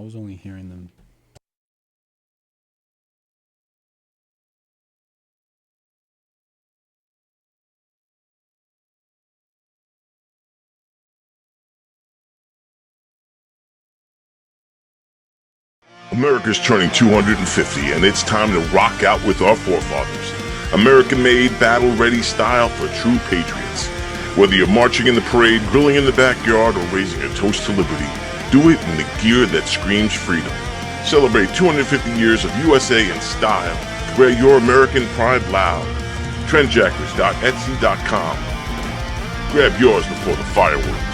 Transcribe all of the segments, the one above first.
was only hearing them. America's turning 250, and it's time to rock out with our forefathers. American-made, battle-ready style for true patriots. Whether you're marching in the parade, grilling in the backyard, or raising a toast to liberty, do it in the gear that screams freedom. Celebrate 250 years of USA in style. Wear your American pride loud. Trendjackers.etsy.com. Grab yours before the fireworks.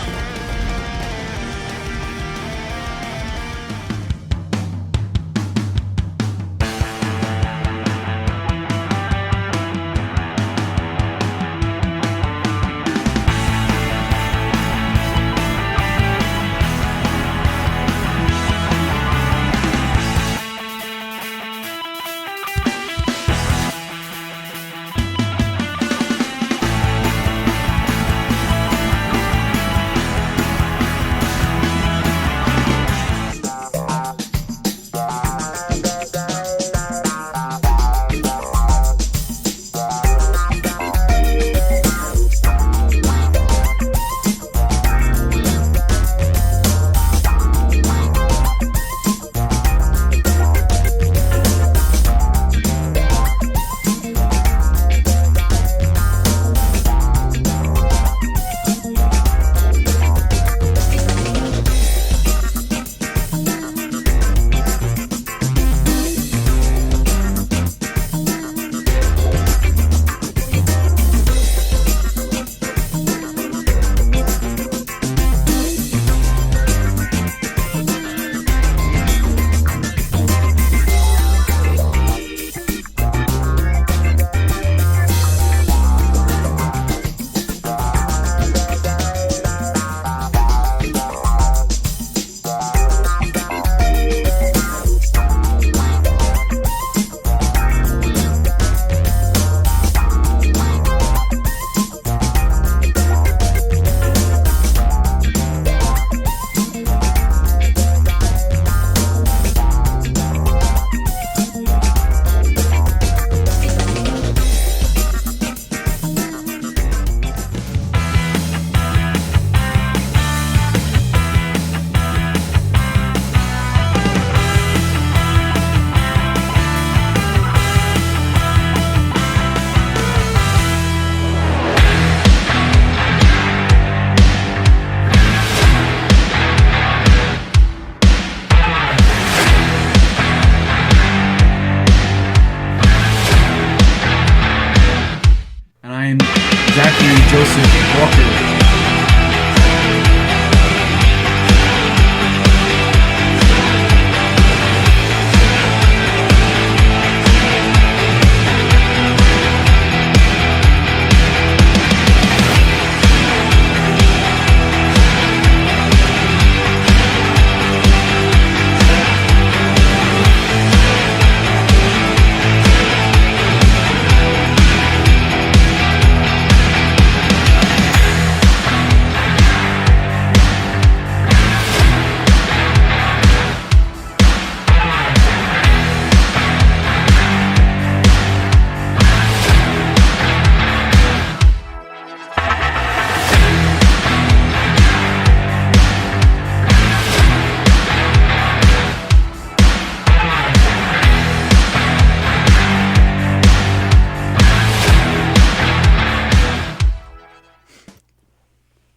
Joseph Walker.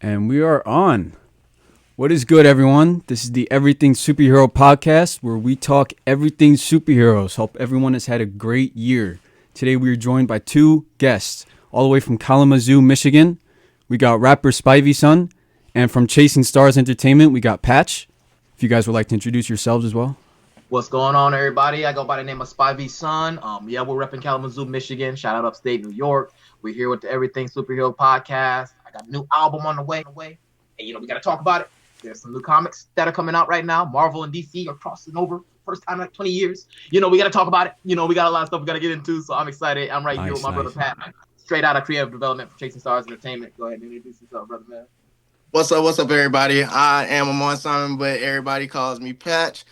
And we are on. What is good, everyone? This is the Everything Superhero Podcast, where we talk everything superheroes. Hope everyone has had a great year. Today we are joined by two guests, all the way from Kalamazoo, Michigan. We got rapper Spiveyson, and from Chasing Stars Entertainment, we got Patch. If you guys would like to introduce yourselves as well. What's going on, everybody? I go by the name of Spiveyson. We're repping Kalamazoo, Michigan. Shout out upstate New York. We're here with the Everything Superhero Podcast. I got a new album on the way. And, we got to talk about it. There's some new comics that are coming out right now. Marvel and DC are crossing over. First time in like 20 years. We got to talk about it. We got a lot of stuff we got to get into, so I'm excited. I'm right here with my brother Pat, straight out of creative development for Chasing Stars Entertainment. Go ahead and introduce yourself, brother man. What's up, everybody? I am Aamyon Simon, but everybody calls me Patch.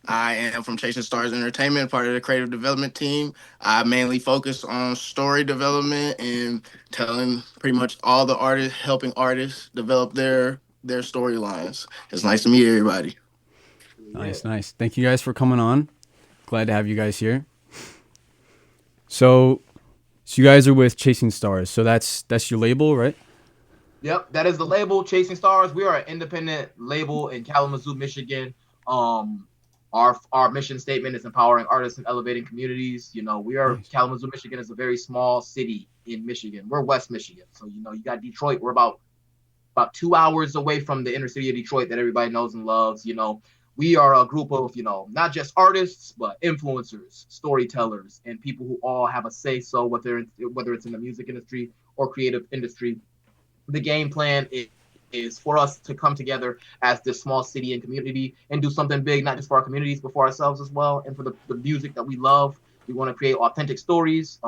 I am from Chasing Stars Entertainment, part of the creative development team. I mainly focus on story development and telling pretty much all the artists, helping artists develop their storylines. It's nice to meet everybody. Yeah. Nice, nice. Thank you guys for coming on. Glad to have you guys here. So, so you guys are with Chasing Stars. So that's your label, right? Yep, that is the label, Chasing Stars. We are an independent label in Kalamazoo, Michigan. Um, our mission statement is empowering artists and elevating communities. Nice. Kalamazoo, Michigan is a very small city in Michigan. We're West Michigan, so you got Detroit. We're about 2 hours away from the inner city of Detroit that everybody knows and loves. We are a group of not just artists but influencers, storytellers, and people who all have a say so whether it's in the music industry or creative industry. The game plan is for us to come together as this small city and community and do something big, not just for our communities, but for ourselves as well. And for the music that we love, we want to create authentic stories,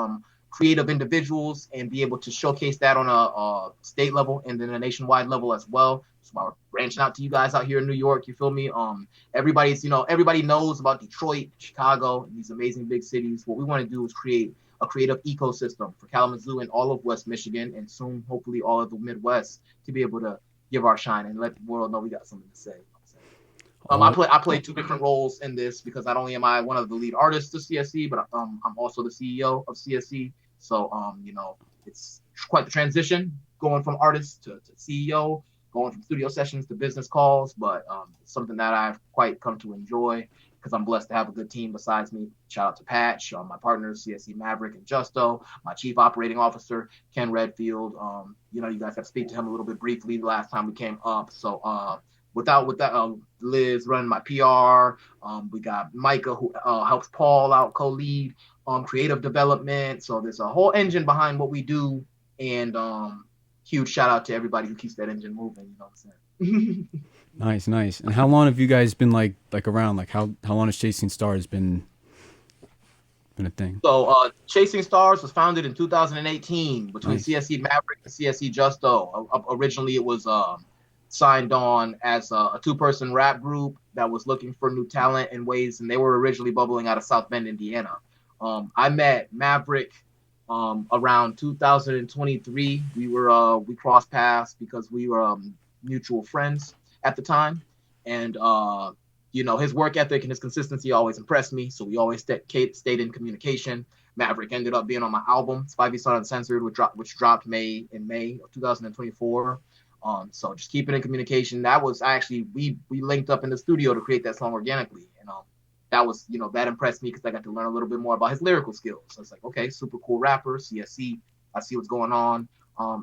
creative individuals, and be able to showcase that on a state level and then a nationwide level as well. So we're branching out to you guys out here in New York. You feel me? Everybody knows about Detroit, Chicago, these amazing big cities. What we want to do is create a creative ecosystem for Kalamazoo and all of West Michigan, and soon, hopefully, all of the Midwest, to be able to give our shine and let the world know we got something to say. I play two different roles in this because not only am I one of the lead artists of CSC, but I'm also the CEO of CSC. So it's quite the transition going from artist to CEO, going from studio sessions to business calls, but it's something that I've quite come to enjoy because I'm blessed to have a good team besides me. Shout out to Patch, my partners, CSC Maverick and Justo, my chief operating officer, Ken Redfield. You guys have to speak to him a little bit briefly the last time we came up. So with that, Liz running my PR. We got Micah who helps Paul out, co-lead creative development. So there's a whole engine behind what we do, and huge shout out to everybody who keeps that engine moving. You know what I'm saying? Nice, nice. And how long have you guys been like around? Like how long has Chasing Stars been a thing? So Chasing Stars was founded in 2018 between Nice. CSC Maverick and CSC Justo. Originally, it was signed on as a two-person rap group that was looking for new talent and ways, and they were originally bubbling out of South Bend, Indiana. I met Maverick around 2023. We crossed paths because we were mutual friends at the time, and his work ethic and his consistency always impressed me. So we always stayed in communication. Maverick ended up being on my album Spiveyson Uncensored, which dropped in May of 2024. So just keeping in communication. That was actually we linked up in the studio to create that song organically, and that was that impressed me because I got to learn a little bit more about his lyrical skills. So it's like, okay, super cool rapper, CSC. I see what's going on.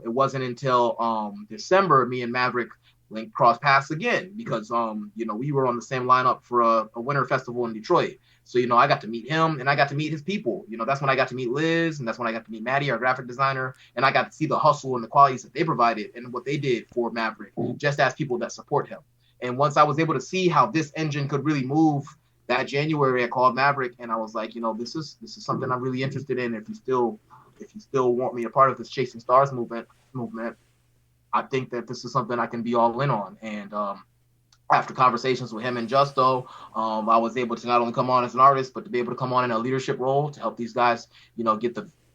It wasn't until December me and Maverick cross paths again because we were on the same lineup for a winter festival in Detroit. So I got to meet him and I got to meet his people. That's when I got to meet Liz, and that's when I got to meet Maddie, our graphic designer, and I got to see the hustle and the qualities that they provided and what they did for Maverick, just as people that support him. And once I was able to see how this engine could really move, that January I called Maverick and I was like, this is something I'm really interested in. If you still want me a part of this Chasing Stars movement, I think that this is something I can be all in on. And after conversations with him and Justo, I was able to not only come on as an artist, but to be able to come on in a leadership role to help these guys,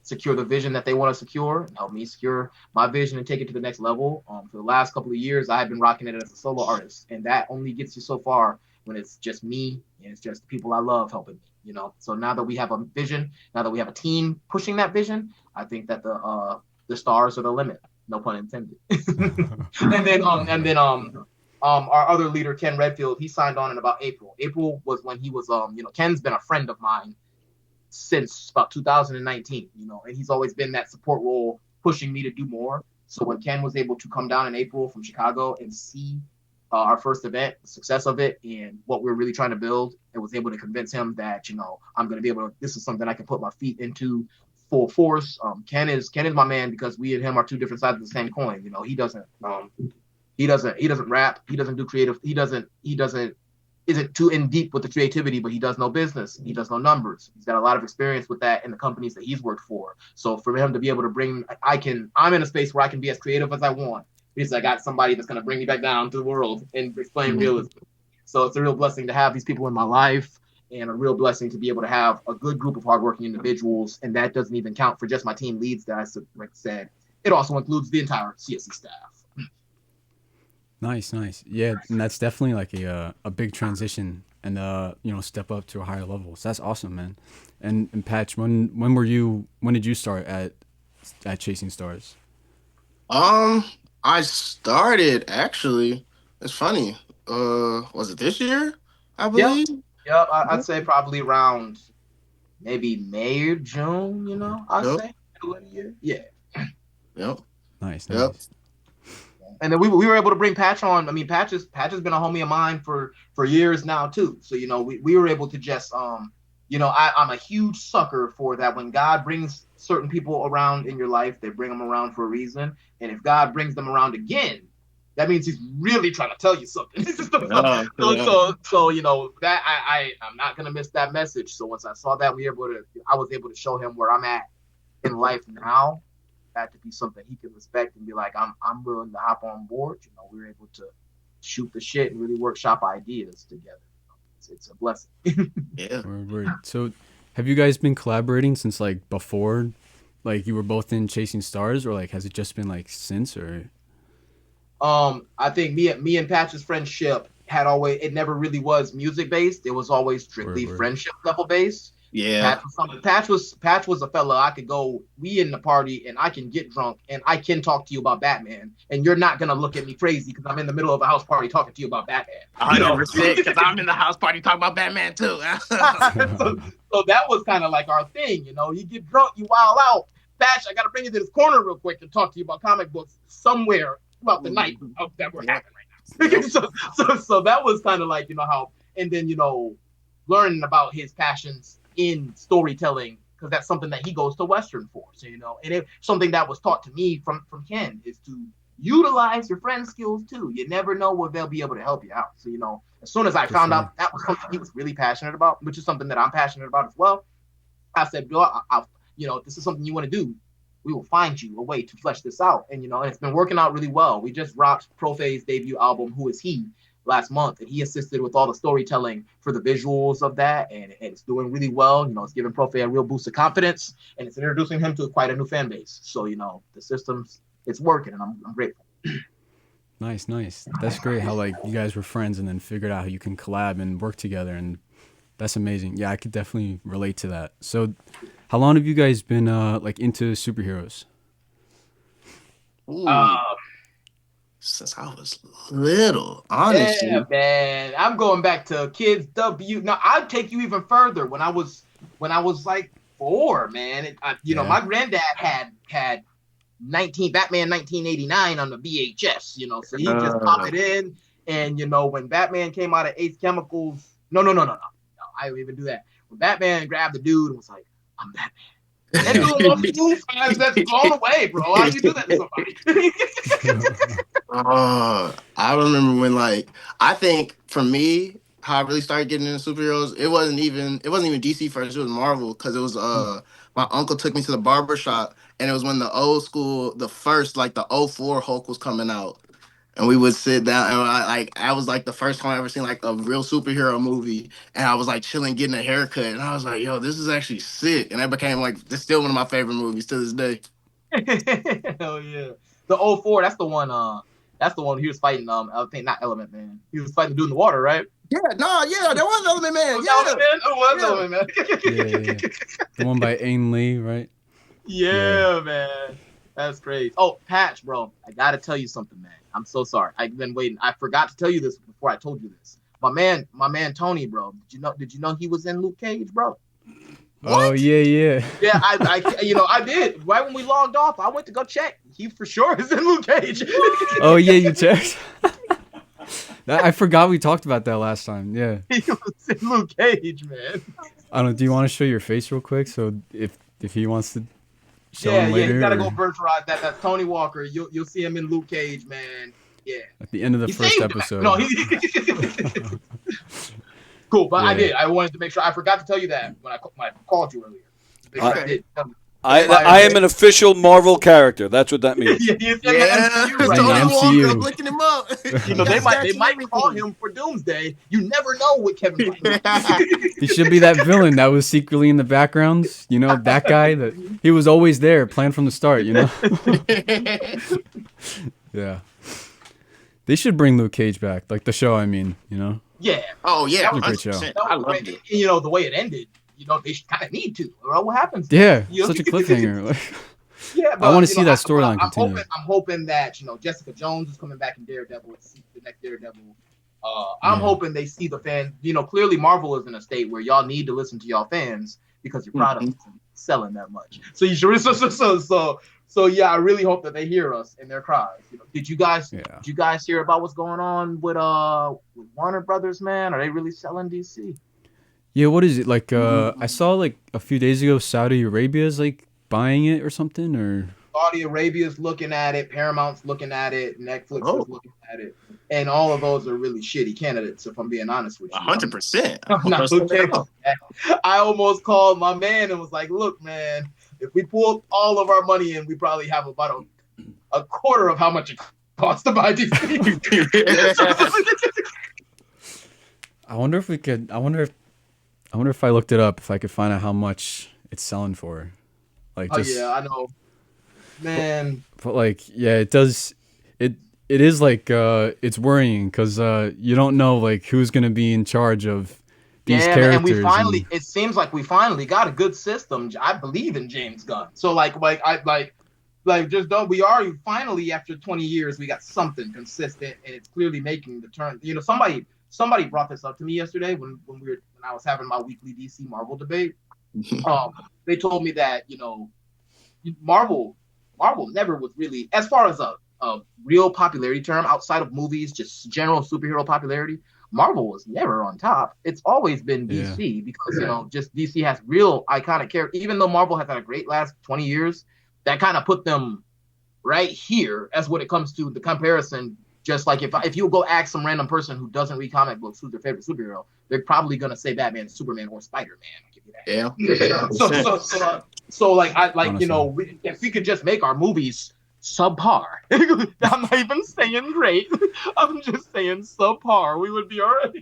secure the vision that they want to secure and help me secure my vision and take it to the next level. For the last couple of years, I have been rocking it as a solo artist, and that only gets you so far when it's just me and it's just the people I love helping me. So now that we have a vision, now that we have a team pushing that vision, I think that the stars are the limit. No pun intended. and then our other leader, Ken Redfield, he signed on in about April. April was when he was Ken's been a friend of mine since about 2019, and he's always been that support role, pushing me to do more. So when Ken was able to come down in April from Chicago and see our first event, the success of it, and what we're really trying to build, and was able to convince him that I'm going to be able to. This is something I can put my feet into full force. Ken is my man because we and him are two different sides of the same coin. He doesn't rap, he doesn't do creative, he isn't too in deep with the creativity, but he does know business, he does know numbers, he's got a lot of experience with that in the companies that he's worked for. So for him to be able to I'm in a space where I can be as creative as I want, because I got somebody that's going to bring me back down to the world and explain realism. So it's a real blessing to have these people in my life, and a real blessing to be able to have a good group of hardworking individuals. And that doesn't even count for just my team leads that I said. It also includes the entire CSC staff. Nice. Yeah, and that's definitely like a big transition and step up to a higher level. So that's awesome, man. And Patch, when did you start at Chasing Stars? I started actually. It's funny. Was it this year? I Yep. believe. Yep. I'd say probably around maybe May or June, I'd Yep. say. Middle of the year. Yeah. Yep. Nice. Yep. And then we were able to bring Patch on. I mean, Patch has been a homie of mine for years now too. So we were able to just I'm a huge sucker for that. When God brings certain people around in your life, they bring them around for a reason. And if God brings them around again, that means He's really trying to tell you something. So that I'm not gonna miss that message. So once I saw that, I was able to show him where I'm at in life now. That to be something he can respect and be like, I'm willing to hop on board. We were able to shoot the shit and really workshop ideas together. It's a blessing. Yeah. Word. So, have you guys been collaborating since like before, like you were both in Chasing Stars, or like has it just been like since, or? I think me and Patch's friendship it never really was music based. It was always strictly friendship level based. Yeah. Patch was a fella I could go, we in the party and I can get drunk and I can talk to you about Batman and you're not gonna look at me crazy because I'm in the middle of a house party talking to you about Batman. 100%, because I'm in the house party talking about Batman too. So that was kind of like our thing, You get drunk, you wild out. Patch, I gotta bring you to this corner real quick and talk to you about comic books somewhere throughout the night that we're having right now. So that was kind of like, how, and then learning about his passions in storytelling, because that's something that he goes to Western for. So and it's something that was taught to me from Ken is to utilize your friend's skills too. You never know where they'll be able to help you out. So as soon as I found out that was something he was really passionate about, which is something that I'm passionate about as well, I said, if this is something you want to do, we will find you a way to flesh this out. And and it's been working out really well. We just dropped Profe's debut album, Who Is He, last month, and he assisted with all the storytelling for the visuals of that, and it's doing really well. It's giving Profe a real boost of confidence, and it's introducing him to quite a new fan base. So the systems, it's working, and I'm grateful. Nice. That's great how like you guys were friends and then figured out how you can collab and work together, and that's amazing. Yeah, I could definitely relate to that. So how long have you guys been like into superheroes? Since I was little, honestly. Yeah, man. I'm going back to Kids W. Now, I'd take you even further. When I was like 4, man. My granddad had Batman 1989 on the VHS. So he just pop it in. And when Batman came out of Ace Chemicals, no, I don't even do that. When Batman grabbed the dude and was like, "I'm Batman." And doing those smooth times, that's blown away, bro. How do you do that to somebody? I remember when, I think for me, how I really started getting into superheroes, it wasn't even DC first, it was Marvel, because it was my uncle took me to the barber shop, and it was when the old school, the first, the '04 Hulk was coming out. And we would sit down, and I was the first time I ever seen a real superhero movie, and I was chilling, getting a haircut, and I was like, "Yo, this is actually sick." And that became this still one of my favorite movies to this day. Hell yeah, the '04, that's the one. That's the one he was fighting. I think not Element Man. He was fighting the dude in the water, right? Yeah, that was Element Man. Element Man. Yeah. The one by Aang Lee, right? Yeah, man. That's great. Oh, Patch, bro, I gotta tell you something, man. I'm so sorry. I've been waiting. I forgot to tell you this before I told you this. My man Tony, bro. Did you know he was in Luke Cage, bro? What? Oh yeah. Yeah, I did. Right when we logged off, I went to go check. He for sure is in Luke Cage. Oh yeah, you checked. I forgot we talked about that last time. Yeah. He was in Luke Cage, man. I don't know. Do you want to show your face real quick? So if he wants to show him later. Yeah, you gotta go virtualize that. That's Tony Walker. You'll see him in Luke Cage, man. Yeah. At the end of the first episode. No, Cool, but yeah. I did. I wanted to make sure. I forgot to tell you that when I called you earlier. I am an official Marvel character. That's what that means. He's in the Yeah, MCU Right. right In the now. MCU. I'm looking him up. You know, they might call him for Doomsday. You never know with Kevin Feige. He should be that villain that was secretly in the backgrounds. You know, that guy that he was always there, planned from the start. You know. Yeah. They should bring Luke Cage back, like the show. I mean, you know. Yeah. Oh yeah, That was a great show. 100%. I loved it. You know, the way it ended, you know, they kind of need to. Or what happens? Yeah, You know? such a cliffhanger. Like, Yeah, I want to you see know, that storyline I'm continue. hoping that, you know, Jessica Jones is coming back in Daredevil. The next Daredevil. I'm hoping they see the fans. You know, clearly Marvel is in a state where y'all need to listen to y'all fans because your product isn't selling that much. So you should. So yeah, I really hope that they hear us in their cries. You know, did you guys hear about what's going on with Warner Brothers, man? Are they really selling DC? Yeah, what is it like? I saw like a few days ago, Saudi Arabia's like buying it or something, or Saudi Arabia's looking at it, Paramount's looking at it, Netflix is looking at it, and all of those are really shitty candidates. If I'm being honest with you, 100%. I'm not okay with that. I almost called my man and was like, "Look, man, if we pulled all of our money in, we probably have about a quarter of how much it costs to buy DC." I wonder if we could. I wonder if I looked it up, if I could find out how much it's selling for. Like, Oh just, yeah, I know, man. but like, yeah, it does. It is like it's worrying because you don't know like who's gonna be in charge of these characters. And we finally, it seems like we finally got a good system. I believe in James Gunn. So just don't. We are finally after 20 years, we got something consistent, and it's clearly making the turn. You know, somebody brought this up to me yesterday when I was having my weekly DC Marvel debate. They told me that, you know, Marvel never was really, as far as a real popularity term outside of movies, just general superhero popularity, Marvel was never on top. It's always been DC because, you know, just DC has real iconic characters. Even though Marvel has had a great last 20 years, that kind of put them right here as when it comes to the comparison. Just like if you go ask some random person who doesn't read comic books who's their favorite superhero, they're probably gonna say Batman, Superman, or Spider-Man. I'll give you that. Yeah. So like Honestly. you know, if we could just make our movies subpar, I'm not even saying great. I'm just saying subpar. We would be all right.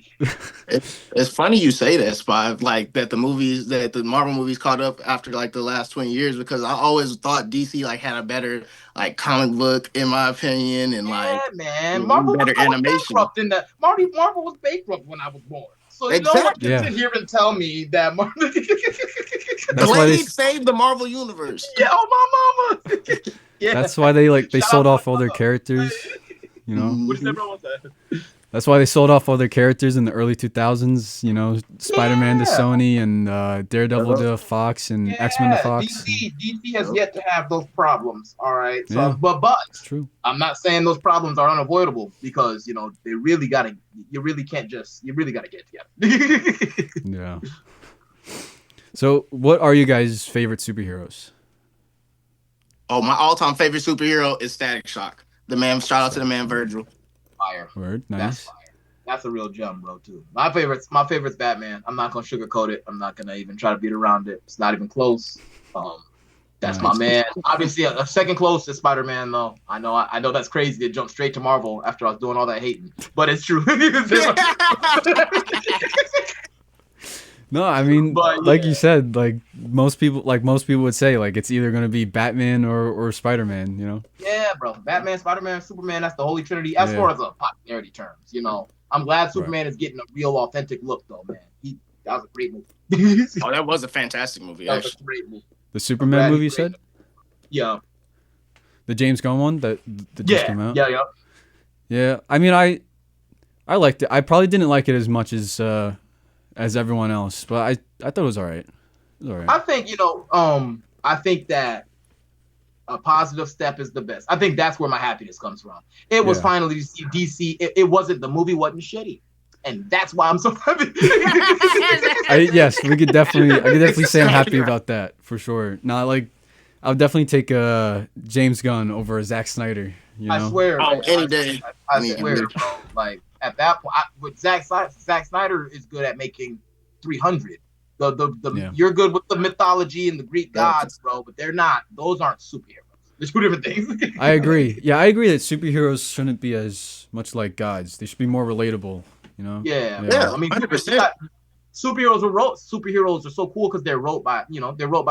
It's funny you say that, Spy, like that the Marvel movies caught up after like the last 20 years, because I always thought DC like had a better like comic book in my opinion, and like man, Marvel better was animation. bankrupt in that. Marvel was bankrupt when I was born. So you don't have to sit here and tell me that Marvel. That's why Blade saved the Marvel universe. Yeah, oh my mama. Yeah. That's why they Shout sold out off to all my their mother. characters. You know, What is that, bro? What's that? that's why they sold off all their characters in the early 2000s. You know, Spider-Man to Sony and Daredevil to Fox and X-Men to Fox. DC has yet to have those problems. All right, so Yeah. but It's true. I'm not saying those problems are unavoidable because, you know, they really gotta. You really gotta get together. Yeah. So, what are you guys' favorite superheroes? Oh, my all-time favorite superhero is Static Shock. The man, shout out to the man Virgil. Fire. Word, That's nice. fire. That's a real gem, bro. Too. My favorite's Batman. I'm not gonna sugarcoat it. I'm not gonna even try to beat around it. It's not even close. That's my man. Obviously, a second close is Spider-Man, though. I know that's crazy to jump straight to Marvel after I was doing all that hating, but it's true. No, I mean, But, like yeah. you said, like most people would say, like it's either gonna be Batman or Spider-Man. You know. Yeah, bro. Batman, Spider-Man, Superman, that's the holy trinity as far as popularity terms. You know, I'm glad Superman is getting a real authentic look, though, man. That was a great movie. Oh, that was a fantastic movie, That was actually. a great movie. The Superman movie, you said? Yeah. The James Gunn one that just came out. Yeah. Yeah, I mean, I liked it. I probably didn't like it as much as everyone else, but I thought it was all right. It was all right. I think, you know, I think that a positive step is the best. I think that's where my happiness comes from. It was finally to see DC. It wasn't, the movie wasn't shitty. And that's why I'm so happy. Yes, I could definitely say I'm happy about that for sure. Not like I'll definitely take James Gunn over Zack Snyder. You know? I swear. Oh, man. any day. I swear, bro. Like at that point, with Zack Snyder is good at making 300. The Yeah. you're good with the mythology and the Greek gods, bro, but they're not. Those aren't superheroes. There's two different things. I agree. Yeah, I agree that superheroes shouldn't be as much like gods. They should be more relatable. You know. Yeah, Yeah. bro. I mean, 100%. superheroes are so cool because they're wrote by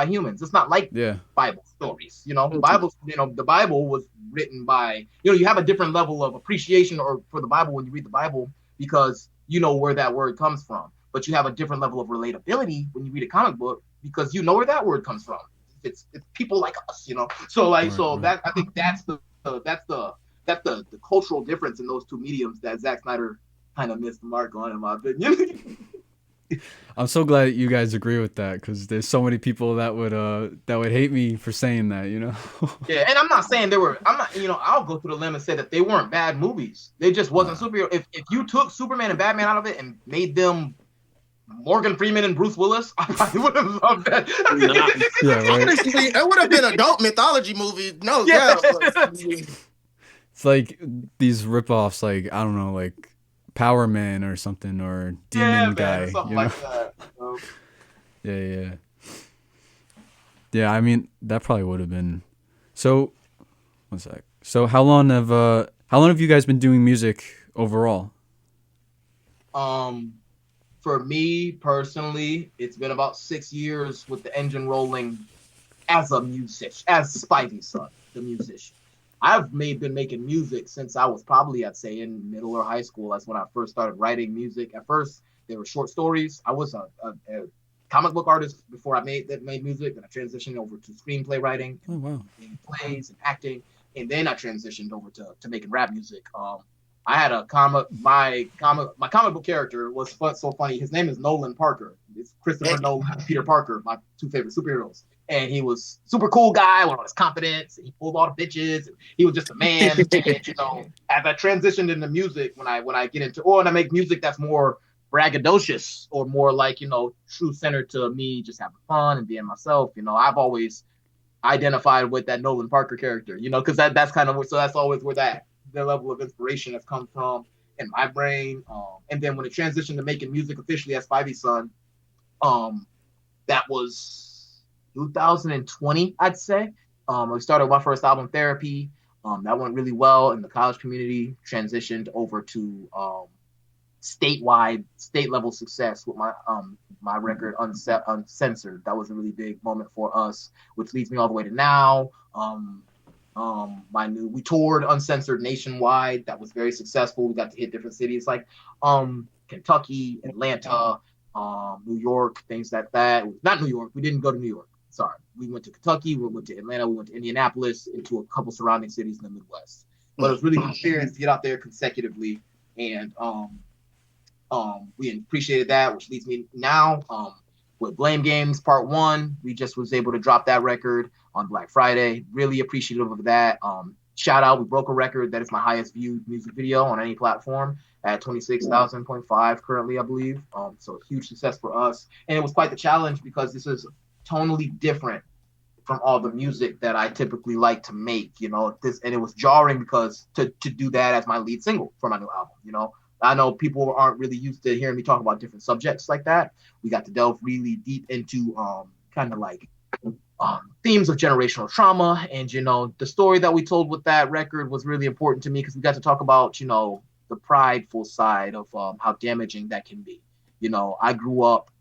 humans. It's not like Yeah. Bible stories. The Bible was written by, you have a different level of appreciation or for the Bible when you read the Bible because you know where that word comes from. But you have a different level of relatability when you read a comic book because you know where that word comes from. It's people like us. So Right. that I think that's the cultural difference in those two mediums that Zack Snyder kind of missed the mark on, in my opinion. I'm so glad you guys agree with that because there's so many people that would hate me for saying that. You know. Yeah, and I'm not saying they were. I'm not. I'll go through the limb and say that they weren't bad movies. They just wasn't superhero. If you took Superman and Batman out of it and made them Morgan Freeman and Bruce Willis, I probably would have loved that. Yeah. Right. Honestly, it would have been an adult mythology movie. No, Yeah. It's like these ripoffs, like I don't know, like Power Man or something, or Demon Yeah, Guy. man, something You know? like that. Yeah. Yeah, I mean that probably would have been. So, one sec. So how long have you guys been doing music overall? For me personally, it's been about 6 years with the engine rolling as a musician, as Spiveyson, the musician. I've been making music since I was probably, I'd say, in middle or high school. That's when I first started writing music. At first, they were short stories. I was a comic book artist before I made music. Then I transitioned over to screenplay writing, Oh wow. and plays and acting, and then I transitioned over to making rap music. I had a my comic book character was so funny. His name is Nolan Parker. It's Christopher Nolan, Peter Parker, my two favorite superheroes. And he was super cool guy with all his confidence. He pulled all the bitches. And he was just a man. And, as I transitioned into music, when I get into when I make music that's more braggadocious or more like true centered to me, just having fun and being myself. I've always identified with that Nolan Parker character. Because that's kind of so that's always where the level of inspiration has come from in my brain. And then when it transitioned to making music officially as Spiveyson, that was 2020, I'd say. I started my first album, Therapy. That went really well in the college community. Transitioned over to state level success with my record Uncensored. That was a really big moment for us, which leads me all the way to now. We toured Uncensored nationwide. That was very successful. We got to hit different cities like Kentucky, Atlanta, New York, things like that. Not New York. We didn't go to New York. Sorry. We went to Kentucky. We went to Atlanta. We went to Indianapolis, into a couple surrounding cities in the Midwest. But it was really good experience to get out there consecutively, and we appreciated that, which leads me now with Blame Games Part 1. We just was able to drop that record on Black Friday. Really appreciative of that. Shout out, we broke a record that is my highest viewed music video on any platform at 26,000.5 currently, I believe. So huge success for us. And it was quite the challenge because this is tonally different from all the music that I typically like to make, and it was jarring because to do that as my lead single for my new album, I know people aren't really used to hearing me talk about different subjects like that. We got to delve really deep into kind of like themes of generational trauma. And, the story that we told with that record was really important to me because we got to talk about, the prideful side of how damaging that can be. I grew up,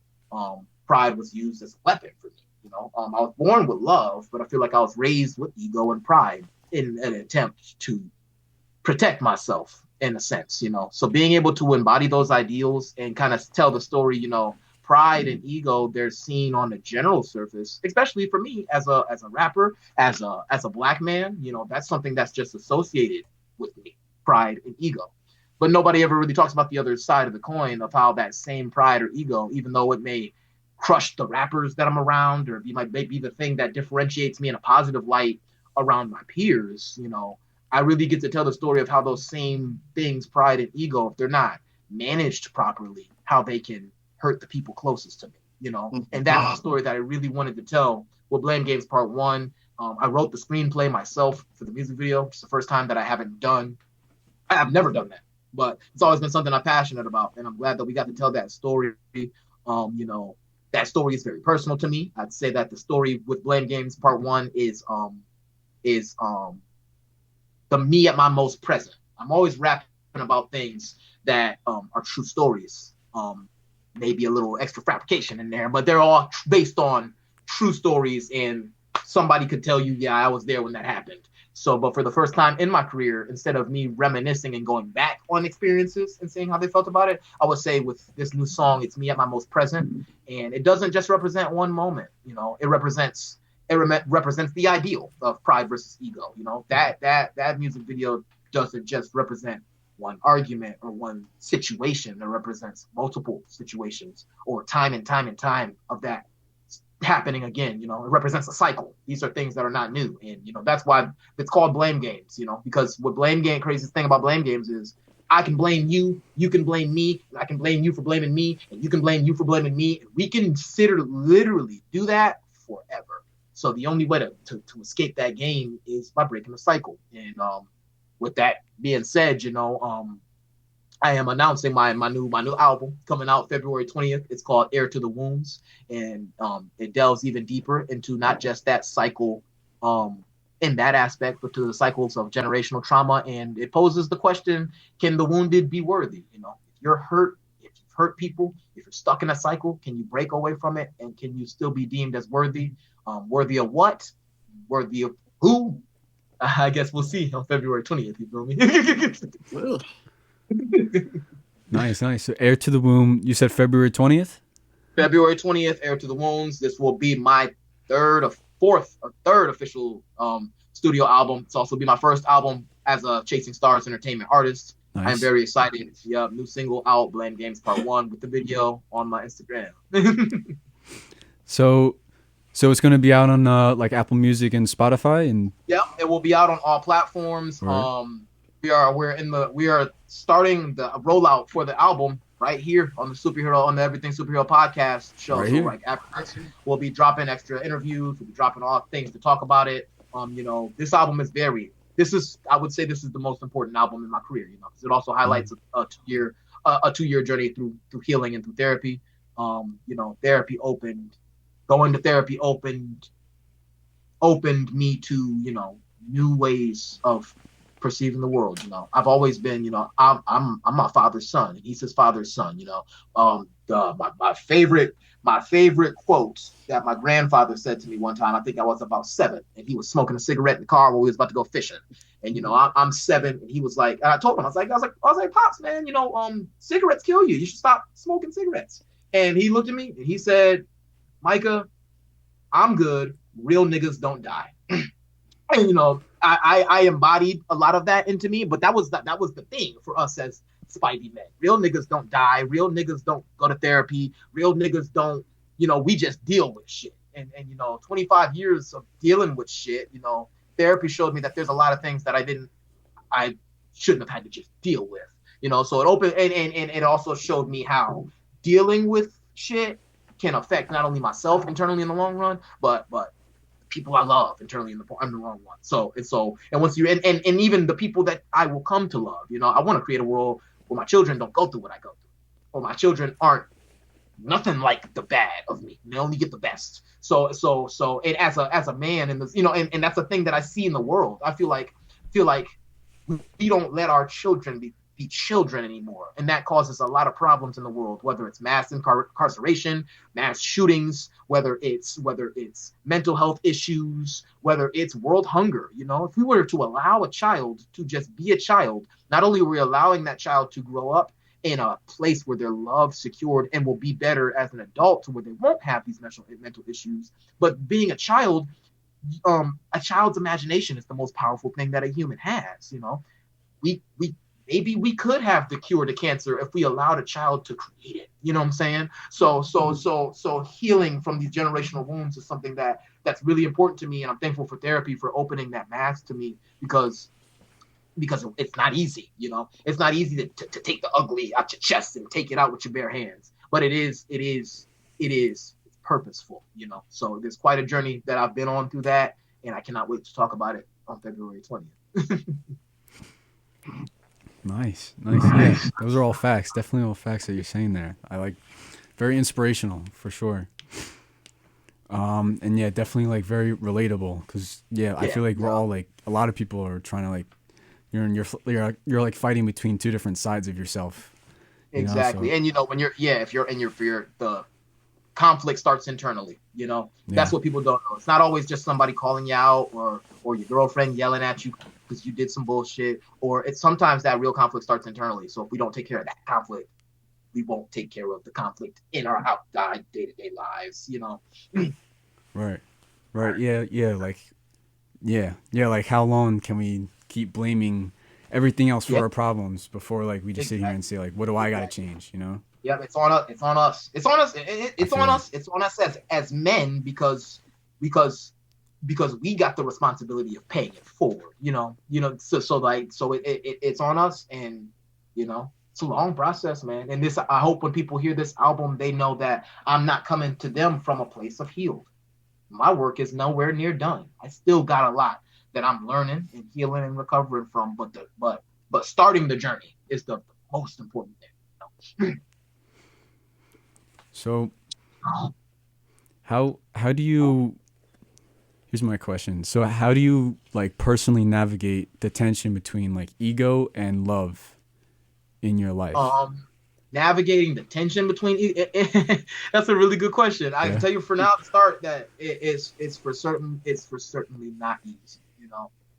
pride was used as a weapon for me. I was born with love, but I feel like I was raised with ego and pride in an attempt to protect myself in a sense, So being able to embody those ideals and kind of tell the story, pride and ego, they're seen on the general surface, especially for me as a rapper, as a black man, that's something that's just associated with me, pride and ego. But nobody ever really talks about the other side of the coin of how that same pride or ego, even though it may crush the rappers that I'm around, or might be the thing that differentiates me in a positive light around my peers, I really get to tell the story of how those same things, pride and ego, if they're not managed properly, how they can hurt the people closest to me, and that's the story that I really wanted to tell with Blame Games Part 1. I wrote the screenplay myself for the music video. It's the first time that I've never done that, but it's always been something I'm passionate about, and I'm glad that we got to tell that story. that story is very personal to me. I'd say that the story with Blame Games Part 1 is the me at my most present. I'm always rapping about things that are true stories. Maybe a little extra fabrication in there, but they're all based on true stories, and somebody could tell you, yeah, I was there when that happened. So, but for the first time in my career, instead of me reminiscing and going back on experiences and saying how they felt about it, I would say with this new song, it's me at my most present, and it doesn't just represent one moment. You know, it represents the ideal of pride versus ego. You know, that music video doesn't just represent one argument or one situation. It represents multiple situations or time and time and time of that happening again. You know, it represents a cycle. These are things that are not new, and you know that's why it's called Blame Games. You know, because what blame game craziest thing about Blame Games is I can blame you, you can blame me, and I can blame you for blaming me, and you can blame you for blaming me, and we can literally do that forever. So the only way to escape that game is by breaking the cycle. And with that being said, you know, I am announcing my new album coming out February 20th. It's called Heir to the Wounds, and it delves even deeper into not just that cycle in that aspect, but to the cycles of generational trauma. And it poses the question, can the wounded be worthy? You know, if you're hurt, if you've hurt people, if you're stuck in a cycle, can you break away from it? And can you still be deemed as worthy? Worthy of what? Worthy of who? I guess we'll see on February 20th. You feel me? Nice. So Air to the Womb, you said February 20th? February 20th, Air to the Wounds. This will be my third official studio album. It's also be my first album as a Chasing Stars Entertainment artist. Nice. I'm very excited. Yeah, new single out, Blame Games Part 1, with the video on my Instagram. So it's going to be out on like Apple Music and Spotify, and yeah, it will be out on all platforms. Right. We are starting the rollout for the album right here on the Everything Superhero podcast show. Right so here. Like after this, we'll be dropping extra interviews. We'll be dropping all things to talk about it. You know, this album is varied. I would say this is the most important album in my career. You know, because it also highlights a 2-year journey through healing and through therapy. You know, going to therapy opened me to, you know, new ways of perceiving the world. You know, I've always been, you know, I'm my father's son, and he's his father's son. You know, my favorite quote that my grandfather said to me one time. I think I was about 7, and he was smoking a cigarette in the car while we was about to go fishing. And you know, I'm 7, and he was like, and I told him, I was like, Pops, man, you know, cigarettes kill you. You should stop smoking cigarettes. And he looked at me and he said, Micah, I'm good. Real niggas don't die. And you know, I embodied a lot of that into me, but that was the thing for us as Spidey men. Real niggas don't die. Real niggas don't go to therapy. Real niggas don't, you know, we just deal with shit. And you know, 25 years of dealing with shit, you know, therapy showed me that there's a lot of things that I shouldn't have had to just deal with. You know, so it opened and it also showed me how dealing with shit can affect not only myself internally in the long run, but people I love internally in the long run. So once you and even the people that I will come to love, you know, I want to create a world where my children don't go through what I go through, or my children aren't nothing like the bad of me. They only get the best. So and as a man in this, you know, and that's a thing that I see in the world. I feel like we don't let our children be children anymore, and that causes a lot of problems in the world, whether it's mass incarceration, mass shootings, whether it's mental health issues, whether it's world hunger. You know, if we were to allow a child to just be a child, not only are we allowing that child to grow up in a place where they're loved, secured, and will be better as an adult, to where they won't have these mental issues, but being a child's imagination is the most powerful thing that a human has. You know, maybe we could have the cure to cancer if we allowed a child to create it. You know what I'm saying? So healing from these generational wounds is something that's really important to me, and I'm thankful for therapy for opening that mask to me, because it's not easy. You know, it's not easy to take the ugly out your chest and take it out with your bare hands, but it is purposeful. You know, so there's quite a journey that I've been on through that, and I cannot wait to talk about it on February 20th. Nice. Yeah, those are all facts. Definitely all facts that you're saying there. I like, very inspirational for sure. And yeah, definitely like very relatable because I feel like we're all like a lot of people are trying to like you're like fighting between two different sides of yourself. Exactly. So And when if you're in your fear, the conflict starts internally. That's yeah, what people don't know. It's not always just somebody calling you out or your girlfriend yelling at you because you did some bullshit. Or it's sometimes that real conflict starts internally. So if we don't take care of that conflict, we won't take care of the conflict in our outside day-to-day lives. right, right, like how long can we keep blaming everything else for Yeah, our problems before like we just sit here and exactly. say like, what do I got to Exactly. change? Yep, it's on us. It's on us. It's on us. I It's feel on you. us. It's on us as men because because we got the responsibility of paying it forward. It's on us, and it's a long process, man. And this, I hope when people hear this album, they know that I'm not coming to them from a place of healed. My work is nowhere near done. I still got a lot that I'm learning and healing and recovering from, but starting the journey is the most important thing. So how do you? Here's my question. So how do you like personally navigate the tension between like ego and love in your life? um Navigating the tension between that's a really good question. I can Yeah. tell you for now to start that it's for certainly not easy.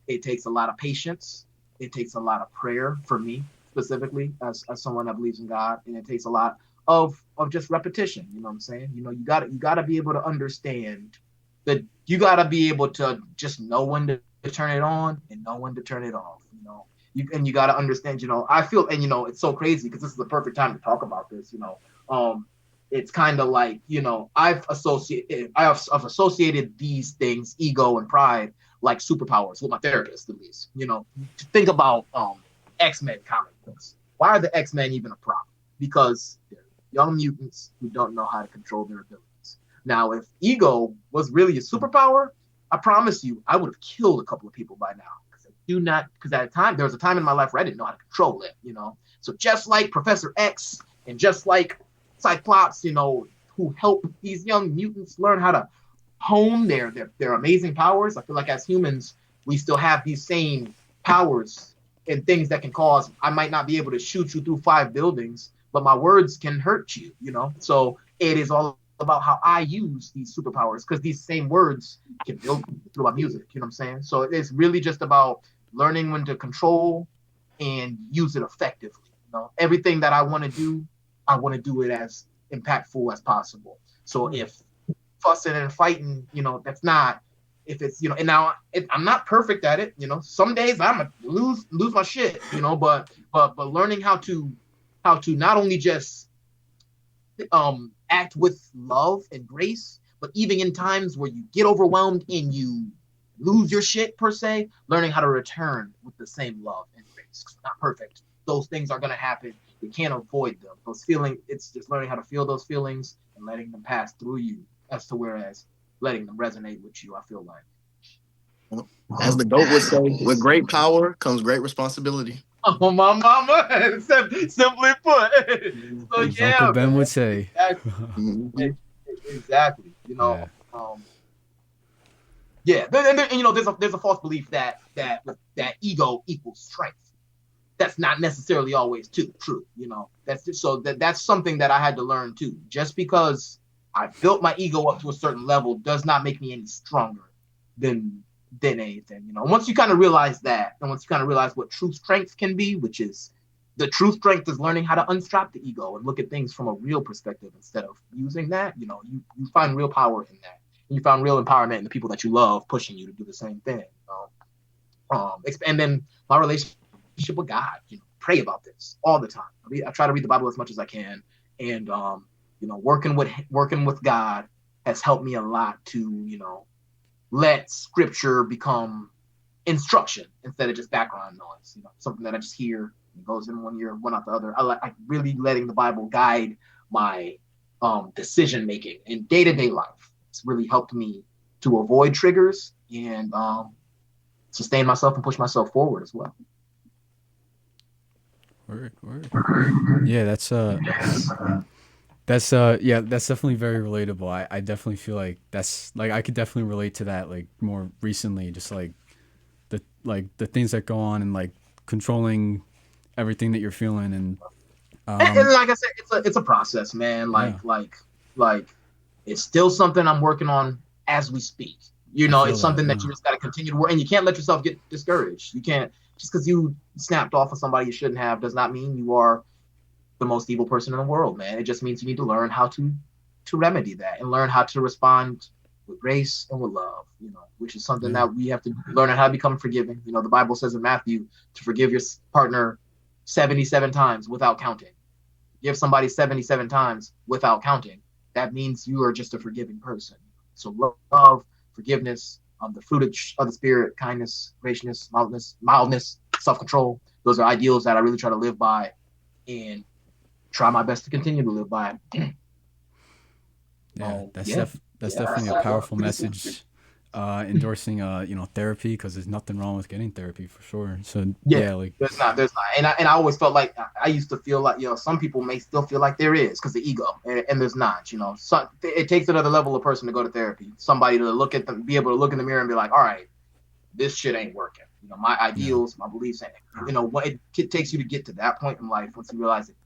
It takes a lot of patience, it takes a lot of prayer for me specifically as someone that believes in God, and it takes a lot of just repetition. You know what I'm saying? You gotta be able to understand that you gotta be able to just know when to turn it on and know when to turn it off. You got to understand. I feel, and it's so crazy because this is the perfect time to talk about this. It's kind of like I've associated these things, ego and pride, like superpowers with my therapist at least. To think about X-Men comic books. Why are the X-Men even a problem? Because they're young mutants who don't know how to control their abilities. Now, if ego was really a superpower, I promise you, I would have killed a couple of people by now. Because at a time, there was a time in my life where I didn't know how to control it. So just like Professor X and just like Cyclops, who help these young mutants learn how to hone their amazing powers. I feel like as humans, we still have these same powers and things that can cause. I might not be able to shoot you through 5 buildings, but my words can hurt you. So it is all about how I use these superpowers because these same words can build through my music. You know what I'm saying? So it's really just about learning when to control and use it effectively. Everything that I want to do it as impactful as possible. So if fussing and fighting, that's not. If it's and now I'm not perfect at it. Some days I'm gonna lose my shit. But learning how to not only just act with love and grace, but even in times where you get overwhelmed and you lose your shit per se, learning how to return with the same love and grace. Not perfect. Those things are gonna happen. You can't avoid them. Those feelings, it's just learning how to feel those feelings and letting them pass through you, as to whereas letting them resonate with you. I feel like. As the GOAT would say, with great power comes great responsibility. Oh my mama, simply put. So As Uncle yeah, Ben man. would say. Mhm. Exactly. Yeah. Yeah, and there's a false belief that ego equals strength. That's not necessarily always true. That's something that I had to learn too. Just because I built my ego up to a certain level does not make me any stronger than anything. Once you kind of realize that, and once you kind of realize what true strength can be, which is the true strength is learning how to unstrap the ego and look at things from a real perspective instead of using that. You find real power in that. And you found real empowerment in the people that you love pushing you to do the same thing. And then my relationship with God, pray about this all the time. I try to read the Bible as much as I can, and working with God has helped me a lot to let Scripture become instruction instead of just background noise. Something that I just hear, it goes in one ear, one out the other. I really letting the Bible guide my decision making in day to day life. It's really helped me to avoid triggers and sustain myself and push myself forward as well. Word. Yeah, That's yeah, that's definitely very relatable. I definitely feel like that's like I could definitely relate to that like more recently, just like the things that go on and like controlling everything that you're feeling and And like I said, it's a process, man. yeah, Like it's still something I'm working on as we speak. You I know, feel it's something that. that you just got to continue to work, and you can't let yourself get discouraged. You can't just because you snapped off of somebody you shouldn't have does not mean you are the most evil person in the world, man. It just means you need to learn how to remedy that and learn how to respond with grace and with love. You know, which is something Yeah. that we have to learn how to become forgiving. You know, the Bible says in Matthew to forgive your partner 77 times without counting. Give somebody 77 times without counting. That means you are just a forgiving person. So love, forgiveness, the fruit of the spirit, kindness, graciousness, mildness, self-control. Those are ideals that I really try to live by and try my best to continue to live by. Yeah, Yeah. that's Yeah. definitely a powerful message. Endorsing therapy because there's nothing wrong with getting therapy for sure. So Yeah, yeah, like there's not, and I always felt like I used to feel like some people may still feel like there is because the ego, and there's not. So it takes another level of person to go to therapy. Somebody to look at them, be able to look in the mirror and be like, all right, this shit ain't working. My yeah, ideals, my beliefs, what it takes you to get to that point in life once you realize that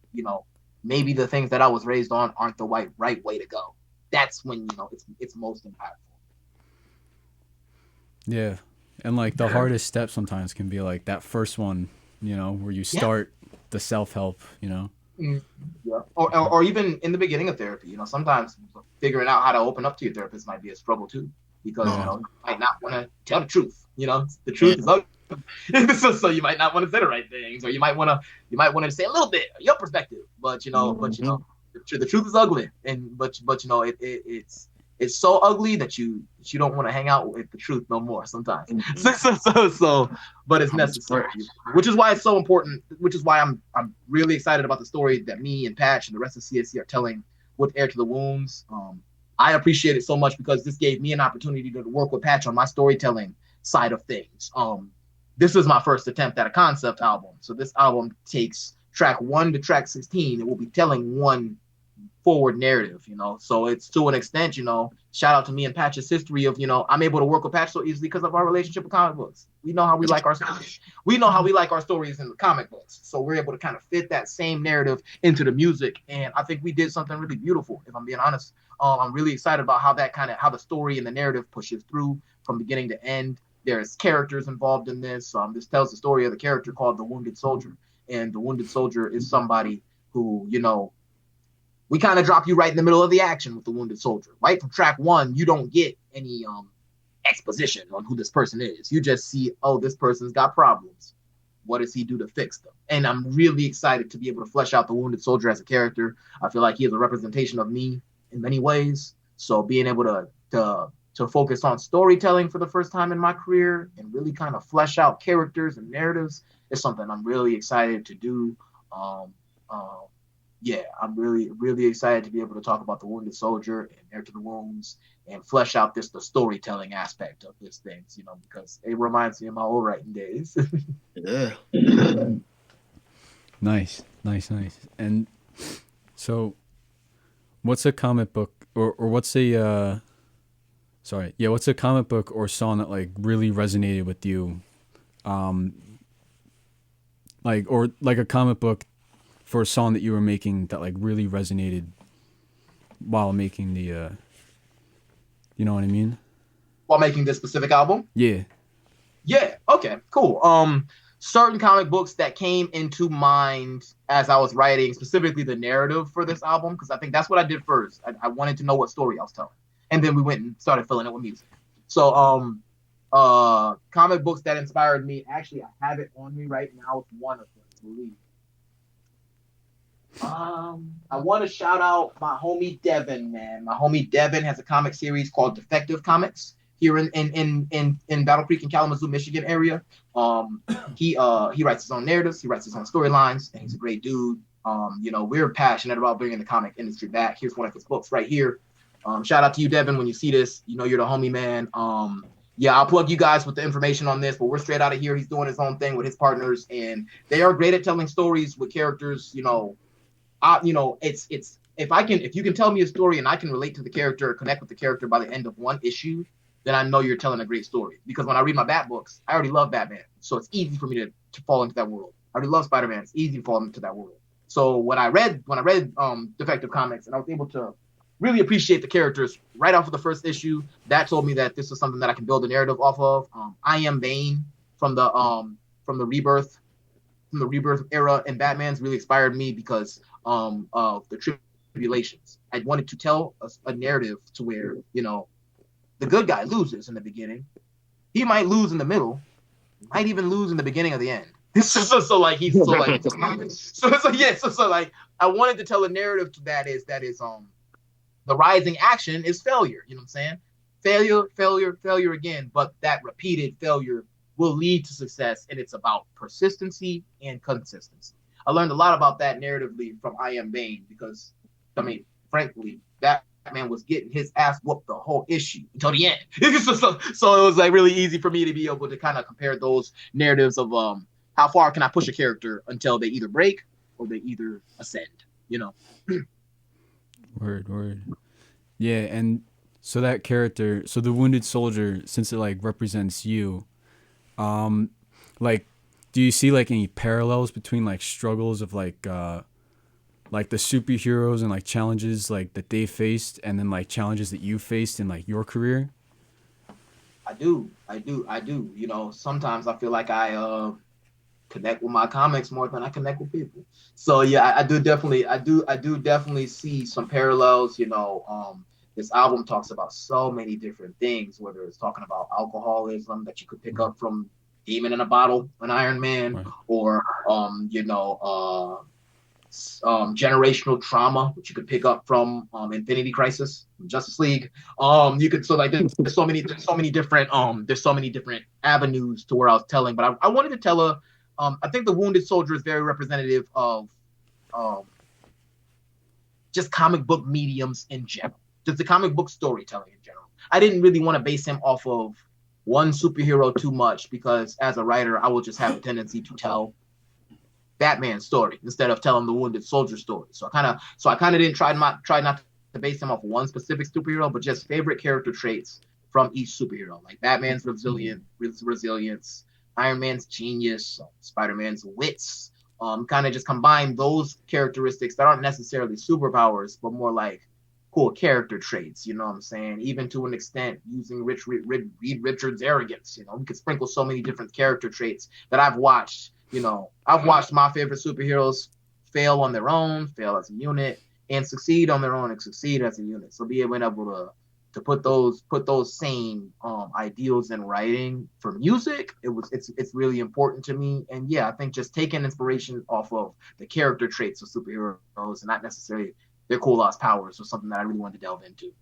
maybe the things that I was raised on aren't the right way to go. That's when it's most impactful. yeah, and like the hardest step sometimes can be like that first one, where you Yeah. start the self help. Yeah. Or even in the beginning of therapy, sometimes figuring out how to open up to your therapist might be a struggle too, because Yeah. you might not want to tell the truth. The truth is ugly. so you might not want to say the right things, or you might want to say a little bit of your perspective, but the truth is ugly, and but it's so ugly that you don't want to hang out with the truth no more sometimes. But it's necessary, which is why it's so important. Which is why I'm really excited about the story that me and Patch and the rest of CSC are telling with Heir to the Wounds. I appreciate it so much because this gave me an opportunity to work with Patch on my storytelling side of things. This was my first attempt at a concept album. So this album takes track 1 to track 16. It will be telling one forward narrative, So it's to an extent, shout out to me and Patch's history of, I'm able to work with Patch so easily because of our relationship with comic books. We know how we like our stories. We know how we like our stories in the comic books. So we're able to kind of fit that same narrative into the music. And I think we did something really beautiful, if I'm being honest. I'm really excited about how the story and the narrative pushes through from beginning to end. There's characters involved in this. This tells the story of the character called the Wounded Soldier. And the Wounded Soldier is somebody who, we kind of drop you right in the middle of the action with the Wounded Soldier. Right from track 1, you don't get any exposition on who this person is. You just see, oh, this person's got problems. What does he do to fix them? And I'm really excited to be able to flesh out the Wounded Soldier as a character. I feel like he is a representation of me in many ways. So being able to focus on storytelling for the first time in my career and really kind of flesh out characters and narratives is something I'm really excited to do. Yeah, I'm really, really excited to be able to talk about the Wounded Soldier and Heir to the Wounds and flesh out the storytelling aspect of this thing, because it reminds me of my old writing days. Yeah. Nice. And so, what's a comic book or what's a what's a comic book or song that like really resonated with you, or like a comic book for a song that you were making that like really resonated while making the you know what I mean? While making this specific album? Yeah. Yeah, okay, cool. Certain comic books that came into mind as I was writing, specifically the narrative for this album, because I think that's what I did first. I wanted to know what story I was telling. And then we went and started filling it with music. So comic books that inspired me, actually I have it on me right now. It's one of them, I believe. I want to shout out my homie Devin, man. My homie Devin has a comic series called Defective Comics here in Battle Creek and Kalamazoo, Michigan area. He writes his own narratives, he writes his own storylines, and he's a great dude. We're passionate about bringing the comic industry back. Here's one of his books right here. Shout out to you, Devin. When you see this, you're the homie, man. I'll plug you guys with the information on this, but we're straight out of here. He's doing his own thing with his partners, and they are great at telling stories with characters, it's if you can tell me a story and I can relate to the character or connect with the character by the end of one issue, then I know you're telling a great story. Because when I read my Bat books, I already love Batman, so it's easy for me to fall into that world. I already love Spider-Man. It's easy to fall into that world. So when I read Defective Comics and I was able to really appreciate the characters right off of the first issue, that told me that this is something that I can build a narrative off of. I Am Bane from the rebirth era in Batman's really inspired me because of the tribulations. I wanted to tell a narrative to where, you know, the good guy loses in the beginning. He might lose in the middle, might even lose in the beginning of the end. So like I wanted to tell a narrative that is the rising action is failure. You know what I'm saying? Failure again, but that repeated failure will lead to success, and it's about persistency and consistency. I learned a lot about that narratively from I Am Bane because, I mean, frankly, Batman was getting his ass whooped the whole issue until the end. So it was like really easy for me to be able to kind of compare those narratives of how far can I push a character until they either break or they either ascend, you know? Word. Yeah, and so that character, so the wounded soldier, since it like represents you, like, do you see like any parallels between like struggles of like the superheroes and like challenges like that they faced and then like challenges that you faced in like your career? I do. You know, sometimes I feel like I connect with my comics more than I connect with people. So yeah, I do definitely see some parallels. You know, this album talks about so many different things, whether it's talking about alcoholism that you could pick up from Demon in a Bottle, an Iron Man, right, or generational trauma, which you could pick up from Infinity Crisis, Justice League. You could there's so many different avenues to where I was telling, but I wanted to tell I think the Wounded Soldier is very representative of just comic book mediums in general, just the comic book storytelling in general. I didn't really want to base him off of one superhero too much because as a writer, I will just have a tendency to tell Batman's story instead of telling the Wounded Soldier story. So I kind of didn't try not to base him off one specific superhero, but just favorite character traits from each superhero, like Batman's resilience, Iron Man's genius, Spider-Man's wits. Kind of just combine those characteristics that aren't necessarily superpowers, but more like cool character traits. You know what I'm saying? Even to an extent, using Reed Richards' arrogance. You know, we could sprinkle so many different character traits that I've watched. You know, I've watched my favorite superheroes fail on their own, fail as a unit, and succeed on their own and succeed as a unit. So being able to put those same ideals in writing for music, it's really important to me. And yeah, I think just taking inspiration off of the character traits of superheroes and not necessarily their cool lost powers was something that I really wanted to delve into.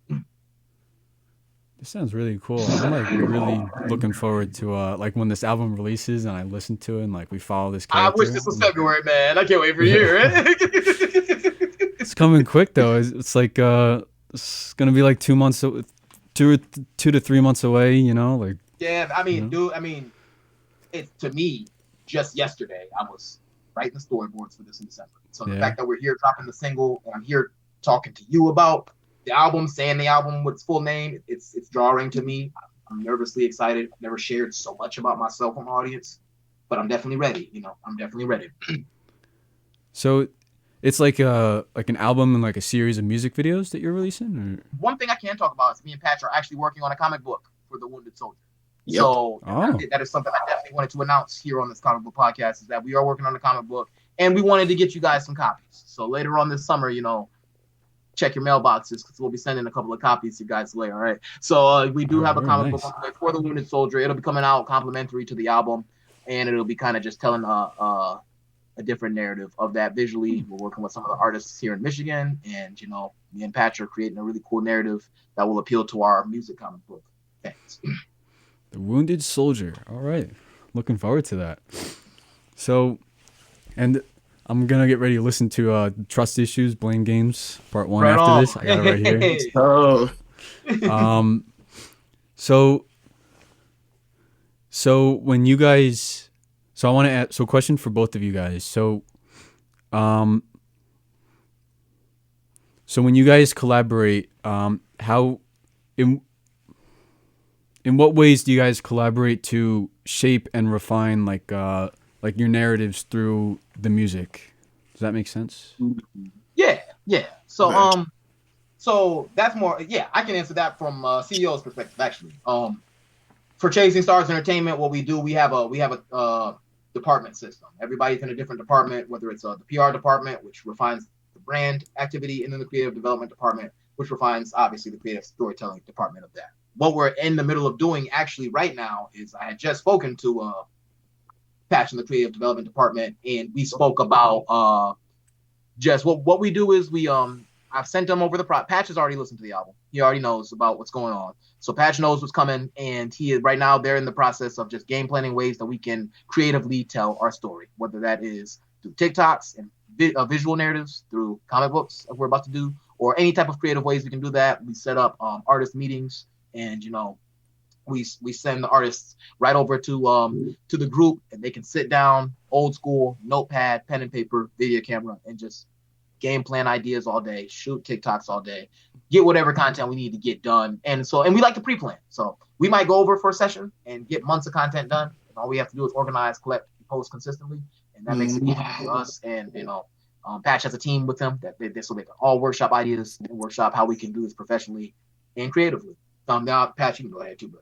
This sounds really cool. I'm like really looking forward to like when this album releases and I listen to it and like we follow this character. I wish this was February, man. I can't wait for a year. It's coming quick though. It's like it's gonna be like 2 months, 2 to 3 months away. You know, like yeah. I mean, dude. I mean, it to me just yesterday. I was writing the storyboards for this in December. So the fact that we're here dropping the single and I'm here talking to you about the album, saying the album with its full name, it's jarring to me. I'm nervously excited. I've never shared so much about myself with my audience, but I'm definitely ready. You know, I'm definitely ready. So it's like an album and like a series of music videos that you're releasing? Or? One thing I can talk about is me and Patch are actually working on a comic book for the Wounded Soldier. Yep. So that is something I definitely wanted to announce here on this comic book podcast is that we are working on a comic book and we wanted to get you guys some copies. So later on this summer, you know, check your mailboxes because we'll be sending a couple of copies to you guys later. All right. So we do have a comic book for the Wounded Soldier. It'll be coming out complimentary to the album, and it'll be kind of just telling a different narrative of that visually. We're working with some of the artists here in Michigan, and you know, me and Patch are creating a really cool narrative that will appeal to our music comic book fans. The Wounded Soldier. All right. Looking forward to that. So, and I'm going to get ready to listen to Trust Issues, Blame Games, Part 1 right after on. This. I got it right here. So when you guys, so I want to ask, so question for both of you guys. So, So when you guys collaborate, how in what ways do you guys collaborate to shape and refine like your narratives through the music? Does that make sense? Yeah. So Okay. so that's more. Yeah, I can answer that from CEO's perspective actually. For Chasing Stars Entertainment, what we do, we have a department system. Everybody's in a different department, whether it's the PR department, which refines the brand activity, and then the creative development department, which refines obviously the creative storytelling department of that. What we're in the middle of doing actually right now is I had just spoken to Patch in the creative development department, and we spoke about just what we do is we I've sent him over the Patch has already listened to the album. He already knows about what's going on. So Patch knows what's coming, and he is right now they're in the process of just game planning ways that we can creatively tell our story, whether that is through TikToks and visual narratives, through comic books like we're about to do, or any type of creative ways we can do that. We set up artist meetings, and we send the artists right over to the group, and they can sit down, old school, notepad, pen and paper, video camera, and just game plan ideas all day, shoot TikToks all day, get whatever content we need to get done. And we like to pre-plan. So we might go over for a session and get months of content done. And all we have to do is organize, collect, post consistently. And that makes it easy for us. And, Patch has a team with him so they can all workshop ideas and workshop how we can do this professionally and creatively. Now, Patch, you can go ahead too, but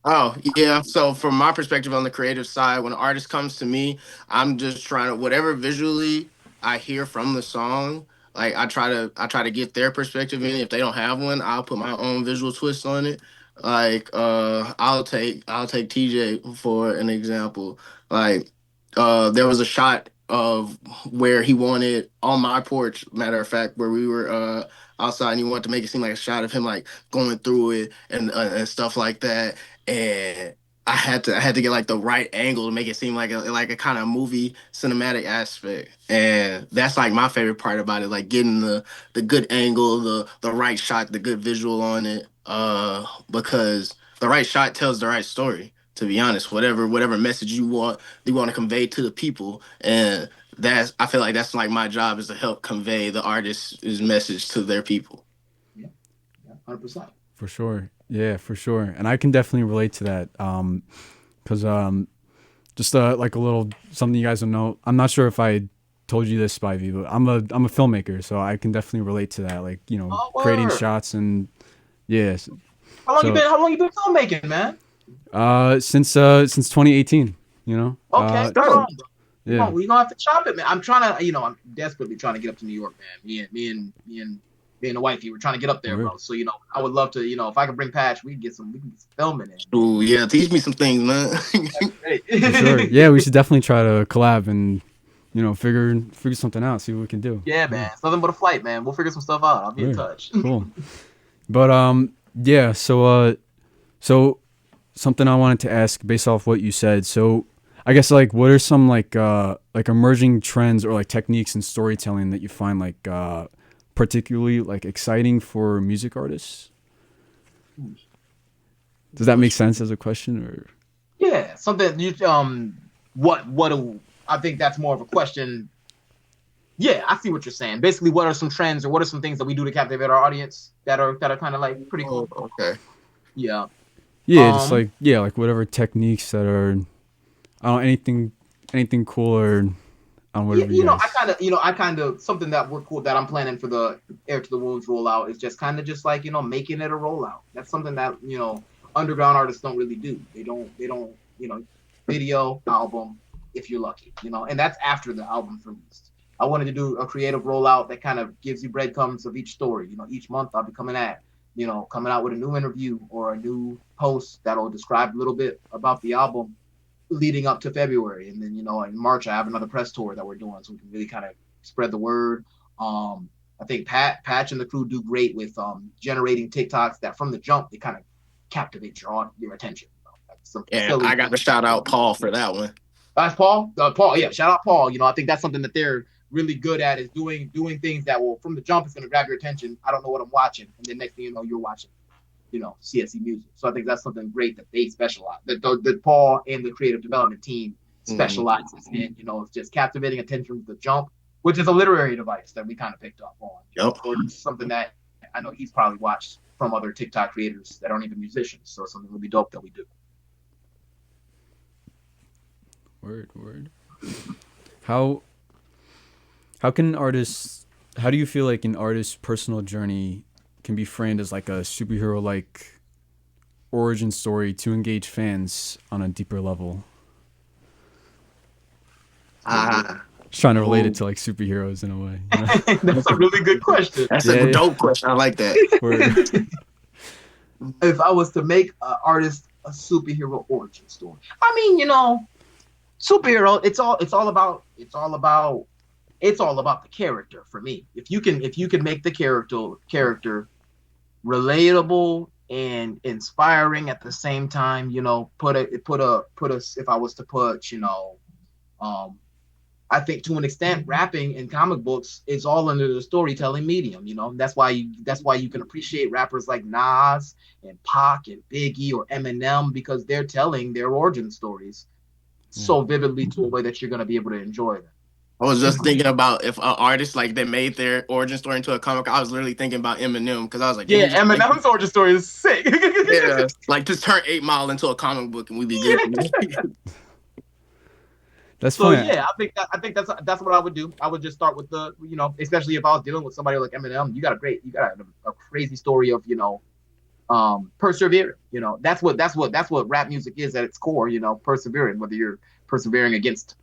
Oh, yeah. So from my perspective on the creative side, when an artist comes to me, I'm just trying to whatever visually I hear from the song, like I try to get their perspective in. If they don't have one, I'll put my own visual twist on it. Like I'll take TJ for an example. Like there was a shot of where he wanted on my porch, matter of fact, where we were outside and he wanted to make it seem like a shot of him like going through it and stuff like that, and I had to get like the right angle to make it seem like a kind of movie cinematic aspect, and that's like my favorite part about it, like getting the good angle, the right shot, the good visual on it, because the right shot tells the right story. To be honest, whatever message you want to convey to the people, and I feel like that's like my job is to help convey the artist's message to their people. yeah, 100%. For sure. Yeah, for sure. And I can definitely relate to that. Cause just like a little something you guys don't know. I'm not sure if I told you this, Spivey, but I'm a filmmaker, so I can definitely relate to that. Like, Oh, creating word. shots and yeah. How So long you been filmmaking, man? since 2018, Okay, right Go. on, bro. yeah. We gonna have to chop it, man. I'm trying to, I'm desperately trying to get up to New York, man. Me and the wifey, we're trying to get up there, Word. bro. So I would love to, if I could bring Patch, we can get some filming in. Ooh, yeah, teach me some things, man. Great. For sure. Yeah, we should definitely try to collab and figure something out, see what we can do. Yeah, man. It's nothing but a flight, man. We'll figure some stuff out. I'll be in Word. touch. Cool. But yeah, so something I wanted to ask based off what you said. So I guess like what are some like emerging trends or like techniques in storytelling that you find like particularly like exciting for music artists? Does that make sense as a question or Yeah, something you what do I think that's more of a question. Yeah, I see what you're saying. Basically, what are some trends or what are some things that we do to captivate our audience that are kind of like pretty Oh, cool? okay. Yeah. yeah, just Um. like yeah, like whatever techniques that are I don't know, anything cool or on Yeah, whatever you guys. I kind of something that we're cool that I'm planning for the Air to the Wounds rollout is just kind of just like making it a rollout. That's something that underground artists don't really do. They don't video album if you're lucky, and that's after the album's released. I wanted to do a creative rollout that kind of gives you breadcrumbs of each story. Each month I'll be coming out with a new interview or a new post that'll describe a little bit about the album leading up to February. And then, in March, I have another press tour that we're doing so we can really kind of spread the word. I think Patch and the crew do great with generating TikToks that from the jump, they kind of captivate your attention. Like some And silly. I got to shout out Paul for that one. That's Paul. Paul, yeah, shout out Paul. I think that's something that they're really good at is doing things that will from the jump is going to grab your attention. I don't know what I'm watching, and then next thing you know, you're watching CSE music. So I think that's something great that they specialize, that Paul and the creative development team Mhm. specializes in, it's just captivating attention from the jump which is a literary device that we kind of picked up on. Yep. Or something that I know he's probably watched from other TikTok creators that aren't even musicians. So something really dope that we do. Word. How can artists? How do you feel like an artist's personal journey can be framed as like a superhero like origin story to engage fans on a deeper level? Just trying to relate it to like superheroes in a way. You know? That's a really good question. That's a dope question. I like that. If I was to make an artist a superhero origin story, I mean, superhero, it's all about the character for me. If you can make the character relatable and inspiring at the same time, if I was to put, I think to an extent, rapping and comic books is all under the storytelling medium. That's why you can appreciate rappers like Nas and Pac and Biggie or Eminem, because they're telling their origin stories so vividly to a way that you're going to be able to enjoy them. I was just thinking about if an artist like they made their origin story into a comic. I was literally thinking about Eminem, because I was like, Eminem's origin story is sick. Yeah, like just turn 8 Mile into a comic book and we'd be good. That's funny. So yeah, I think that's what I would do. I would just start with the, especially if I was dealing with somebody like Eminem, you got a crazy story of, persevering. That's what rap music is at its core. Persevering, whether you're persevering against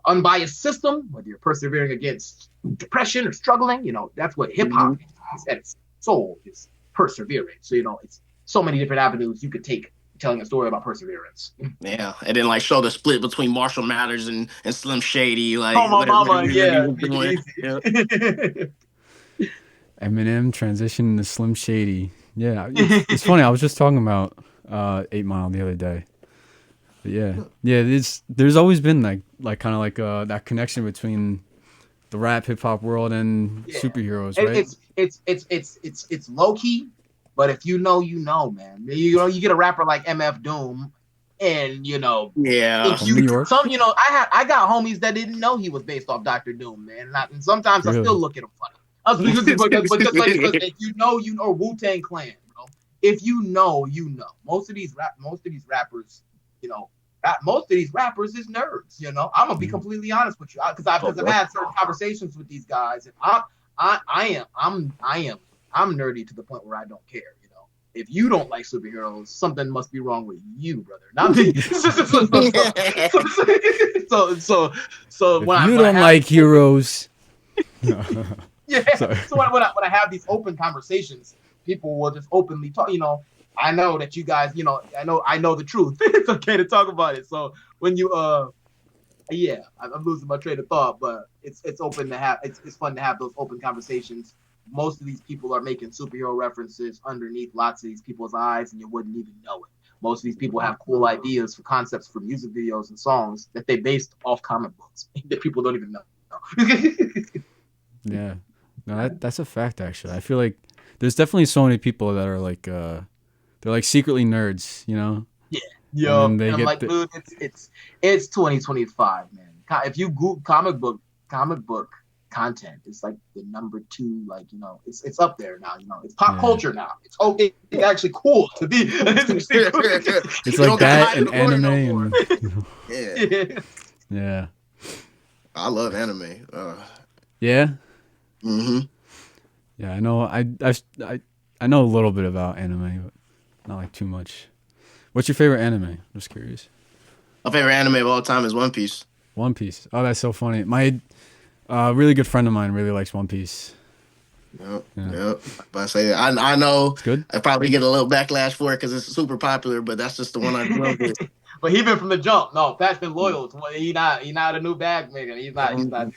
unbiased system, whether you're persevering against depression or struggling, that's what hip hop is at its soul, is persevering. So it's so many different avenues you could take telling a story about perseverance. Yeah, and then like show the split between Marshall Mathers and Slim Shady. Like, Eminem transitioning to Slim Shady. Yeah, it's funny. I was just talking about 8 Mile the other day. But there's always been like kind of like that connection between the rap hip hop world and superheroes, right? It's low key. But if you know, man. You get a rapper like MF Doom, and From New York. I got homies that didn't know he was based off Dr. Doom, man. And sometimes I still look at him funny. Because if you know Wu-Tang Clan, bro. If you know. Most of these rappers, most of these rappers is nerds. I'm gonna be completely honest with you, because I've had certain conversations with these guys, and I'm nerdy to the point where I don't care. If you don't like superheroes, something must be wrong with you, brother. Not me. So when you don't like heroes. Yeah. So when I have these open conversations, people will just openly talk. I know that you guys, I know the truth. It's okay to talk about it. So when you I'm losing my train of thought, but it's open to have. It's fun to have those open conversations. Most of these people are making superhero references underneath lots of these people's eyes, and you wouldn't even know it. Most of these people have cool ideas for concepts for music videos and songs that they based off comic books that people don't even know. Yeah, no, that's a fact. Actually, I feel like there's definitely so many people that are like they're like secretly nerds, Yeah, yo, and I'm like, dude, it's 2025, man. If you Google comic book content, it's like the number 2, it's up there now. It's pop culture now. It's actually cool to be. It's like that and anime and yeah. I love anime. Yeah. Mm-hmm. Yeah, I know. I know a little bit about anime, but not like too much. What's your favorite anime? I'm just curious. My favorite anime of all time is One Piece. One Piece. Oh, that's so funny. My really good friend of mine really likes One Piece. Yep. But I say I know it's good. I probably get a little backlash for it because it's super popular, but that's just the one I love with. But he been from the jump. No, Pat's been loyal. He not a new bag maker. He's not.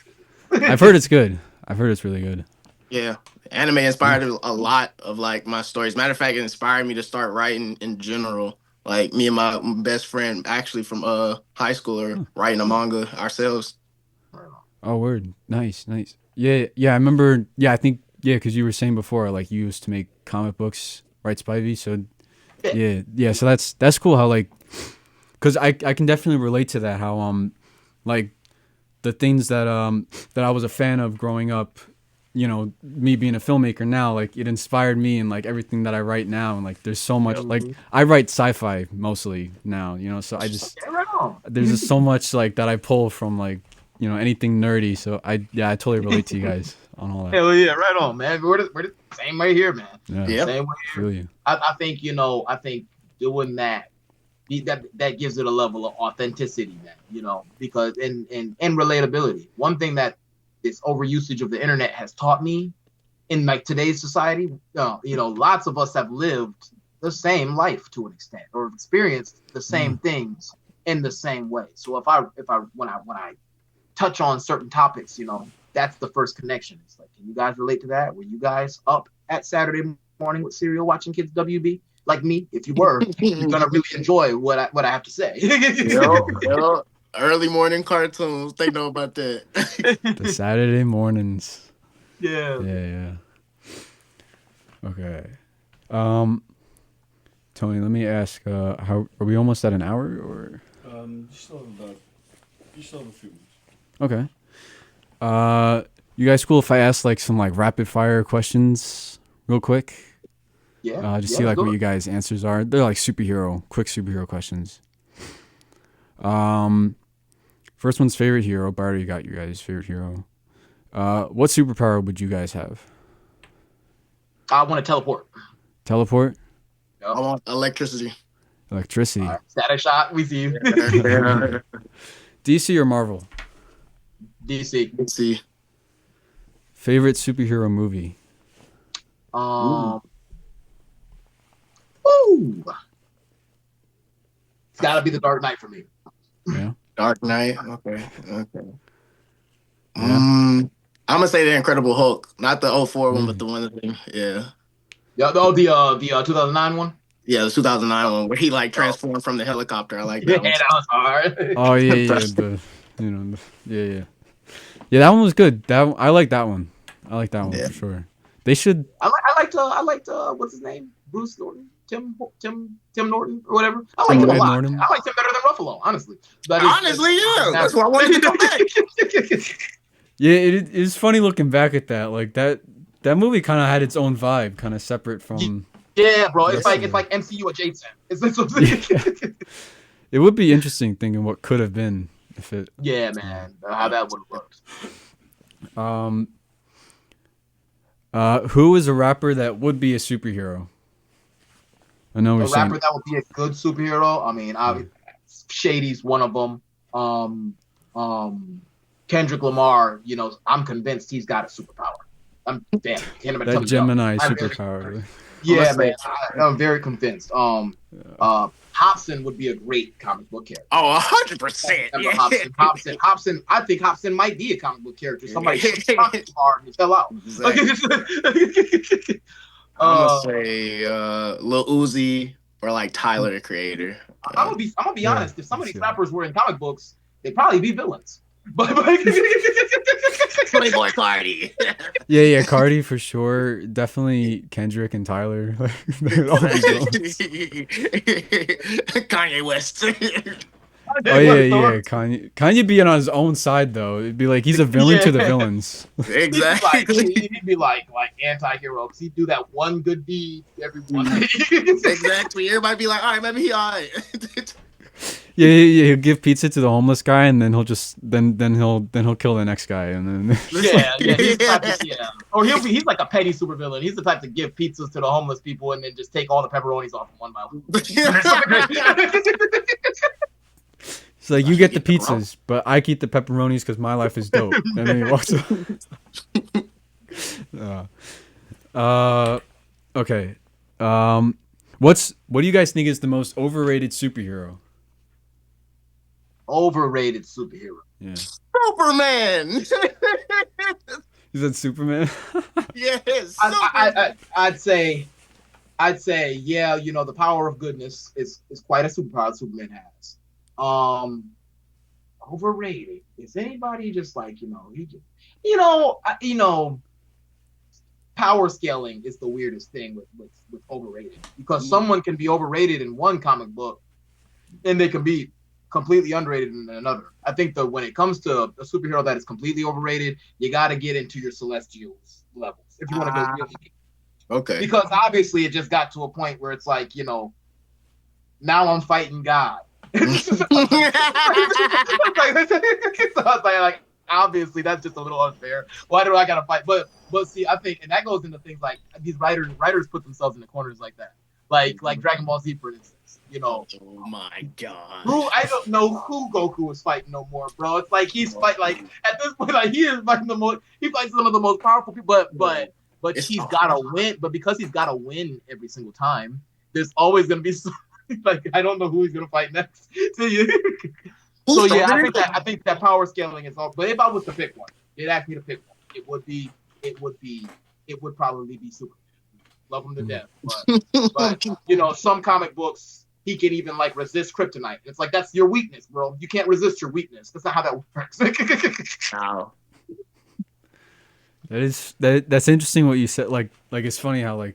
I've heard it's good. I've heard it's really good. Yeah, anime inspired a lot of like my stories. Matter of fact, it inspired me to start writing in general. Like me and my best friend, actually from high school, are writing a manga ourselves. Oh, word. Nice. Yeah, I remember. Yeah, I think, because you were saying before, like, you used to make comic books, right, Spivey? So, yeah, so that's cool how, like, because I can definitely relate to that, how, like, the things that I was a fan of growing up, you know, me being a filmmaker now, like it inspired me and like everything that I write now. And like there's so much, like I write sci-fi mostly now, you know, so I just there's just so much like that I pull from like, you know, anything nerdy. So I totally relate to you guys on all that. Hell yeah, right on, man. We're the same way here, man. Yeah. Same way here. Feel you. I think, you know, doing that gives it a level of authenticity, man, you know, because in relatability. One thing that this overusage of the internet has taught me in like today's society, you know, lots of us have lived the same life to an extent or experienced the same things in the same way. So when I touch on certain topics, you know, that's the first connection. It's like, can you guys relate to that? Were you guys up at Saturday morning with cereal watching kids WB? Like me, if you were, you're gonna really enjoy what I have to say. Yo. Early morning cartoons. They know about that. The Saturday mornings. Yeah. Okay. Tony, let me ask. How are we almost at an hour or? You still have a few minutes. Okay. You guys cool if I ask like some like rapid fire questions real quick? Yeah. Just see like what you guys' answers are. They're like quick superhero questions. First one's favorite hero. Barter, you got your guys' favorite hero. What superpower would you guys have? I want to teleport. Teleport? I want electricity. Electricity. Right. Static shot. We see you. DC or Marvel? DC. Let's see. Favorite superhero movie? Ooh. It's got to be The Dark Knight for me. Yeah. Dark Knight. Okay. Yeah. I'm gonna say the Incredible Hulk, not the 04 one, but the one that The 2009 one. Yeah, the 2009 one where he like transformed from the helicopter. I like that one. That was hard. Oh yeah. Yeah, that one was good. I like that one. I like that one for sure. They should. I liked what's his name? Bruce Norton, Tim Norton or whatever. I liked him a lot. Norton. I liked him better than Ruffalo, honestly. But That's why I wanted to come back. Yeah, it is funny looking back at that. Like that movie kind of had its own vibe, kind of separate from. Yeah, bro. It's like MCU adjacent. It would be interesting thinking what could have been if it. Yeah, man. How that would have worked. Who is a rapper that would be a superhero? I know we're saying rapper that would be a good superhero. I mean, Shady's one of them. Kendrick Lamar. You know, I'm convinced he's got a superpower. I'm damn. That Gemini superpower. Yeah, man. I'm very convinced. Hobson would be a great comic book character. Oh, 100%. Hobson. I think Hobson might be a comic book character. Somebody hard and fell out. I'm gonna say Lil Uzi or like Tyler, the Creator. I'm gonna be honest. If some of these rappers were in comic books, they'd probably be villains. But Playboy Cardi. Yeah, Cardi for sure. Definitely Kendrick and Tyler. Kanye West. Oh yeah. Kanye being on his own side though. It'd be like he's a villain to the villains. Exactly. He'd be like anti-hero because he'd do that one good deed every one. Exactly. Everybody be like, all right, maybe he all right. Yeah, he'll give pizza to the homeless guy, and then he'll just then he'll kill the next guy, and then Or he's like a petty supervillain. He's the type to give pizzas to the homeless people and then just take all the pepperonis off them one by one. It's like you get the pizzas, but I keep the pepperonis because my life is dope. And then he walks up. Okay. What do you guys think is the most overrated superhero? Overrated superhero. Yeah. Superman. Is that Superman? Yes. I'd say, yeah, you know, the power of goodness is quite a superpower Superman has. Overrated. Is anybody just like, power scaling is the weirdest thing with overrated because someone can be overrated in one comic book and they can be completely underrated in another. I think when it comes to a superhero that is completely overrated, you got to get into your Celestials levels if you want to go really deep. Okay. Because obviously it just got to a point where it's like, now I'm fighting God. So obviously that's just a little unfair. Why do I gotta fight? But see, I think, and that goes into things like these writers put themselves in the corners like that. Like Dragon Ball Z, for instance. Oh my god. I don't know who Goku is fighting no more, bro. It's like he's fighting, like at this point, like he is fighting he fights some of the most powerful people, but he's gotta win. But because he's gotta win every single time, there's always gonna be like, I don't know who he's gonna fight next. So yeah, I think that power scaling is all. But if I was to pick one, they'd ask me to pick one. It would probably be Superman. Love him to death, but some comic books he can even like resist kryptonite. It's like, that's your weakness, bro. You can't resist your weakness. That's not how that works. Wow. That's interesting what you said. Like it's funny how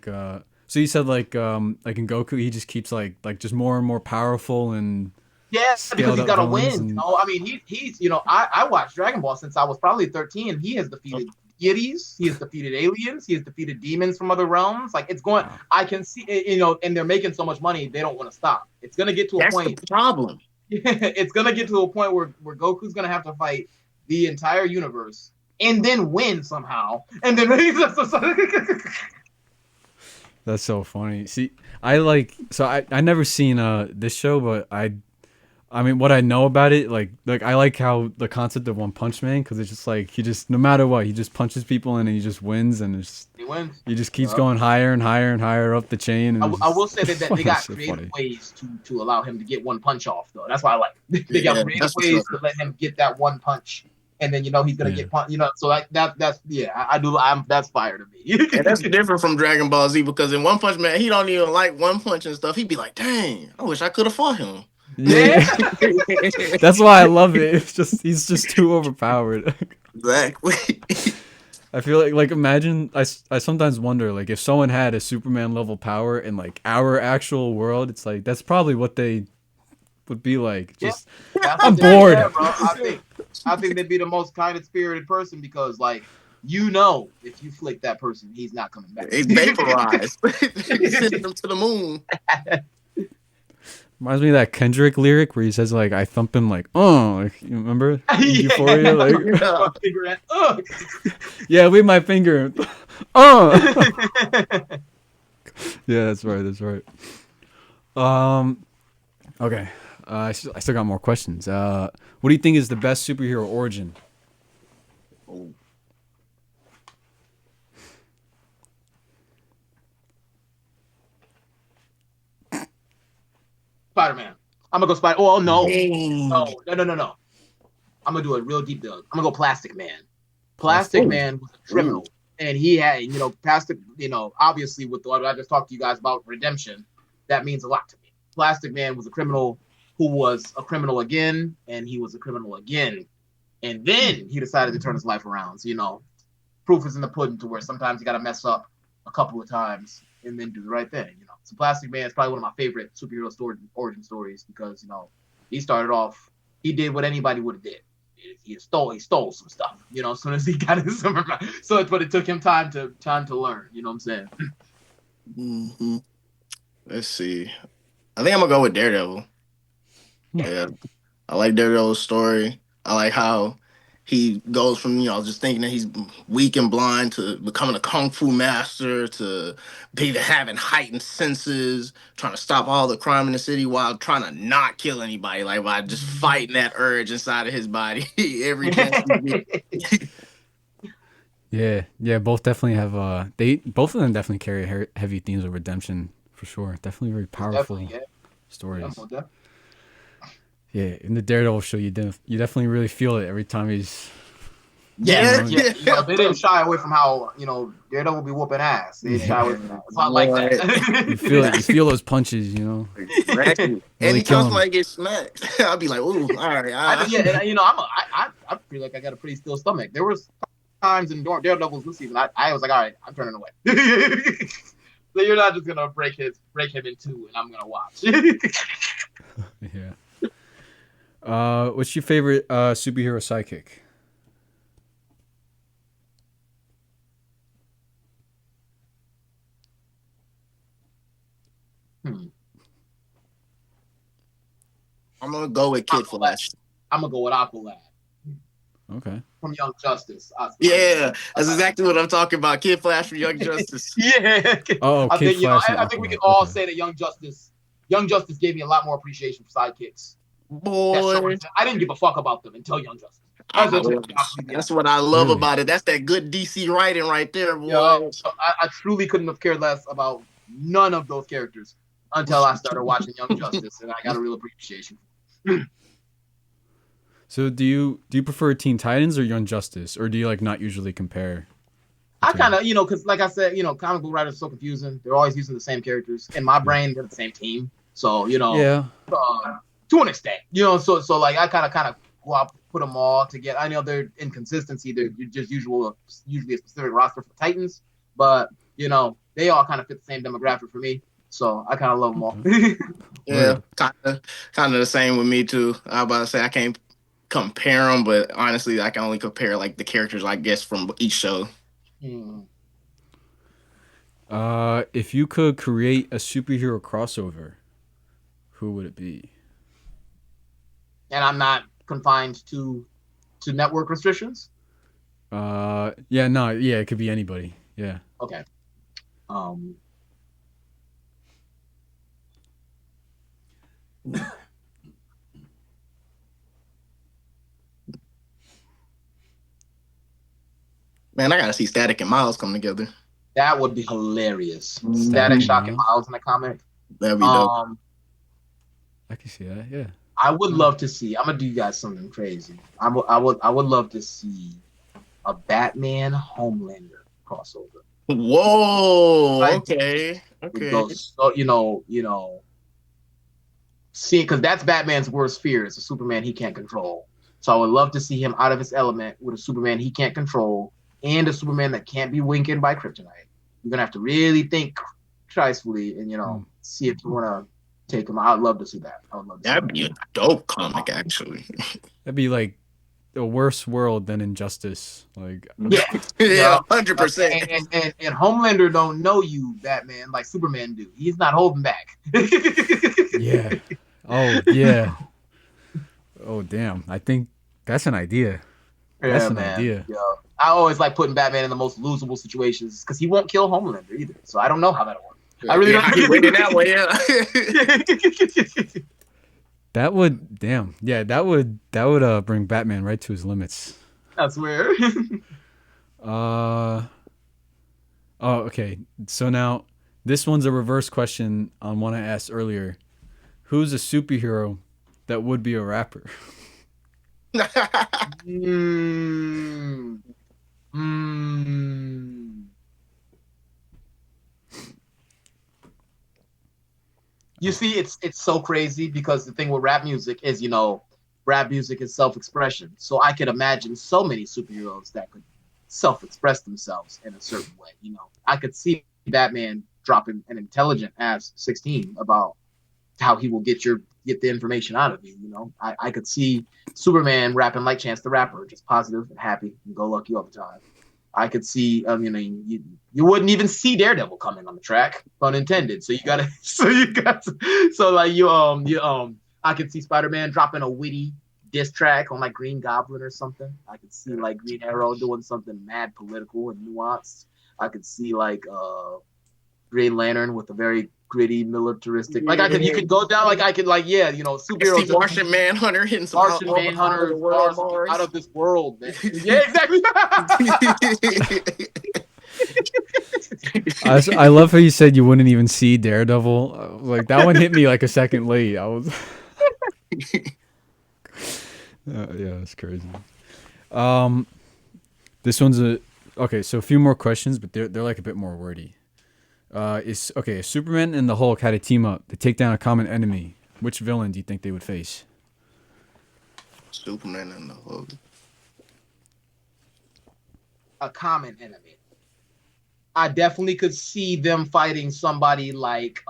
so you said like in Goku he just keeps like just more and more powerful and because he's got to win. I mean, he's I watched Dragon Ball since I was probably 13. He has defeated deities, he has defeated aliens, he has defeated demons from other realms. Like, it's going, I can see, and they're making so much money, they don't want to stop. It's going to get to a point. That's the problem. It's going to get to a point where Goku's going to have to fight the entire universe and then win somehow. And then that's so funny. See, I never seen this show, but I mean, what I know about it, like I like how the concept of One Punch Man, because it's just like he just, no matter what, he just punches people and he just wins, and he wins. He just keeps going higher and higher and higher up the chain. And I will say that they got creative ways to allow him to get one punch off, though. That's why I like it. They got creative ways to let him get that one punch, and then he's gonna get punched. So like that's I do. That's fire to me. And that's different from Dragon Ball Z, because in One Punch Man, he don't even like one punch and stuff. He'd be like, "Dang, I wish I could have fought him." Yeah, that's why I love it. It's just he's just too overpowered. Exactly. I feel like imagine I sometimes wonder, like, if someone had a Superman level power in like our actual world, it's like that's probably what they would be like. Just I'm bored. Yeah, bro. I think they'd be the most kind spirited person, because like, if you flick that person, he's not coming back. He's vaporized. Sending him to the moon. Reminds me of that Kendrick lyric where he says like, "I thump him like, oh," like, you remember Euphoria? Like, yeah, with my finger, oh. Yeah, that's right. Okay, I still got more questions. What do you think is the best superhero origin? Oh. Spider-Man. I'm gonna go Spider. Oh no. No. I'm gonna do a real deep dug. I'm gonna go Plastic Man. Plastic Man was a criminal, and he had, Plastic. Obviously with what I just talked to you guys about redemption, that means a lot to me. Plastic Man was a criminal who was a criminal again, and he was a criminal again, and then he decided to turn his life around. So, proof is in the pudding, to where sometimes you got to mess up a couple of times and then do the right thing. So Plastic Man is probably one of my favorite superhero origin stories, because he started off, he did what anybody would have did. He stole some stuff. As soon as he got his but it took him time to learn. You know what I'm saying? Mm-hmm. Let's see. I think I'm gonna go with Daredevil. Yeah, I like Daredevil's story. I like how he goes from, just thinking that he's weak and blind to becoming a kung fu master, to having heightened senses, trying to stop all the crime in the city while trying to not kill anybody, like by just fighting that urge inside of his body every chance he gets. Yeah, both definitely have both of them definitely carry heavy themes of redemption, for sure. Definitely very powerful stories. Yeah, in the Daredevil show, you definitely really feel it every time he's. Yeah. They didn't shy away from how Daredevil be whooping ass. They didn't shy away from that. It's not like that. You feel it. You feel those punches. Exactly. Anytime somebody gets smacked, I'll be like, "Ooh, all right." I feel like I got a pretty still stomach. There was times in Daredevil's this season, I was like, all right, I'm turning away. So you're not just gonna break him in two, and I'm gonna watch. Yeah. What's your favorite superhero sidekick? Hmm. I'm gonna go with Kid Flash. I'm gonna go with Aqualad Okay. from Young Justice. Yeah, that's exactly what I'm talking about. Kid Flash from Young Justice. Yeah. Oh, I Kid think Flash and I think we Aqualad. can all Okay. say that Young Justice gave me a lot more appreciation for sidekicks. Boy, I didn't give a fuck about them until Young Justice. that's what I love Really? about it. That's that good DC writing right there, Yeah, boy. I truly couldn't have cared less about none of those characters until I started watching Young Justice, and I got a real appreciation. So do you prefer Teen Titans or Young Justice, or do you like not usually compare? I between- kind of, because like I said, comic book writers are so confusing. They're always using the same characters. In my brain, they're the same team. So, Yeah. to an extent, so like I kind of go out, put them all together. I know they're inconsistency. They're just usually a specific roster for Titans, but they all kind of fit the same demographic for me. So I kind of love them all. Yeah, kind of the same with me too. I was about to say I can't compare them, but honestly, I can only compare like the characters I guess from each show. Hmm. If you could create a superhero crossover, who would it be? And I'm not confined to network restrictions. Yeah, no, yeah, it could be anybody. Yeah. Okay. Um. Man, I gotta see Static and Miles come together. That would be hilarious. Mm. Static Shock and Miles. Miles in the comic. That'd be dope. I can see that. Yeah. I would love to see. I'm gonna do you guys something crazy. I would love to see a Batman Homelander crossover. Whoa. Right. Okay. With Okay. those, so, see, because that's Batman's worst fear is a Superman he can't control. So I would love to see him out of his element with a Superman he can't control and a Superman that can't be winking by kryptonite. You're gonna have to really think tricefully and see if you want to take him. I'd love to see that. I would love to see That'd be a dope comic, actually. That'd be like a worse world than Injustice. Like, that. Yeah, 100%. And Homelander don't know you, Batman, like Superman do. He's not holding back. yeah. Oh, yeah. Oh, damn. I think that's an idea. That's an idea. Yeah. I always like putting Batman in the most losable situations because he won't kill Homelander either. So I don't know how that'll work. I really Yeah, don't. win it that way, yeah. That would, damn. Yeah, that would bring Batman right to his limits. I swear. Oh, okay. So now this one's a reverse question on one I asked earlier. Who's a superhero that would be a rapper? Mm. Mm. You see, it's so crazy because the thing with rap music is, rap music is self-expression. So I could imagine so many superheroes that could self-express themselves in a certain way. I could see Batman dropping an intelligent ass 16 about how he will get the information out of you. I could see Superman rapping like Chance the Rapper, just positive and happy and go lucky all the time. I could see, you wouldn't even see Daredevil coming on the track, pun intended. So I could see Spider-Man dropping a witty diss track on like Green Goblin or something. I could see like Green Arrow doing something mad political and nuanced. I could see like Green Lantern with a very gritty militaristic. Like you could go down superheroes. See Martian Manhunter hitting some Martian Manhunter out of this world, man. Yeah, exactly. I love how you said you wouldn't even see Daredevil. Like that one hit me like a second late. I was. Yeah, it's crazy. This one's okay. So a few more questions, but they're like a bit more wordy. If Superman and the Hulk had a team up to take down a common enemy, which villain do you think they would face? Superman and the Hulk. A common enemy. I definitely could see them fighting somebody like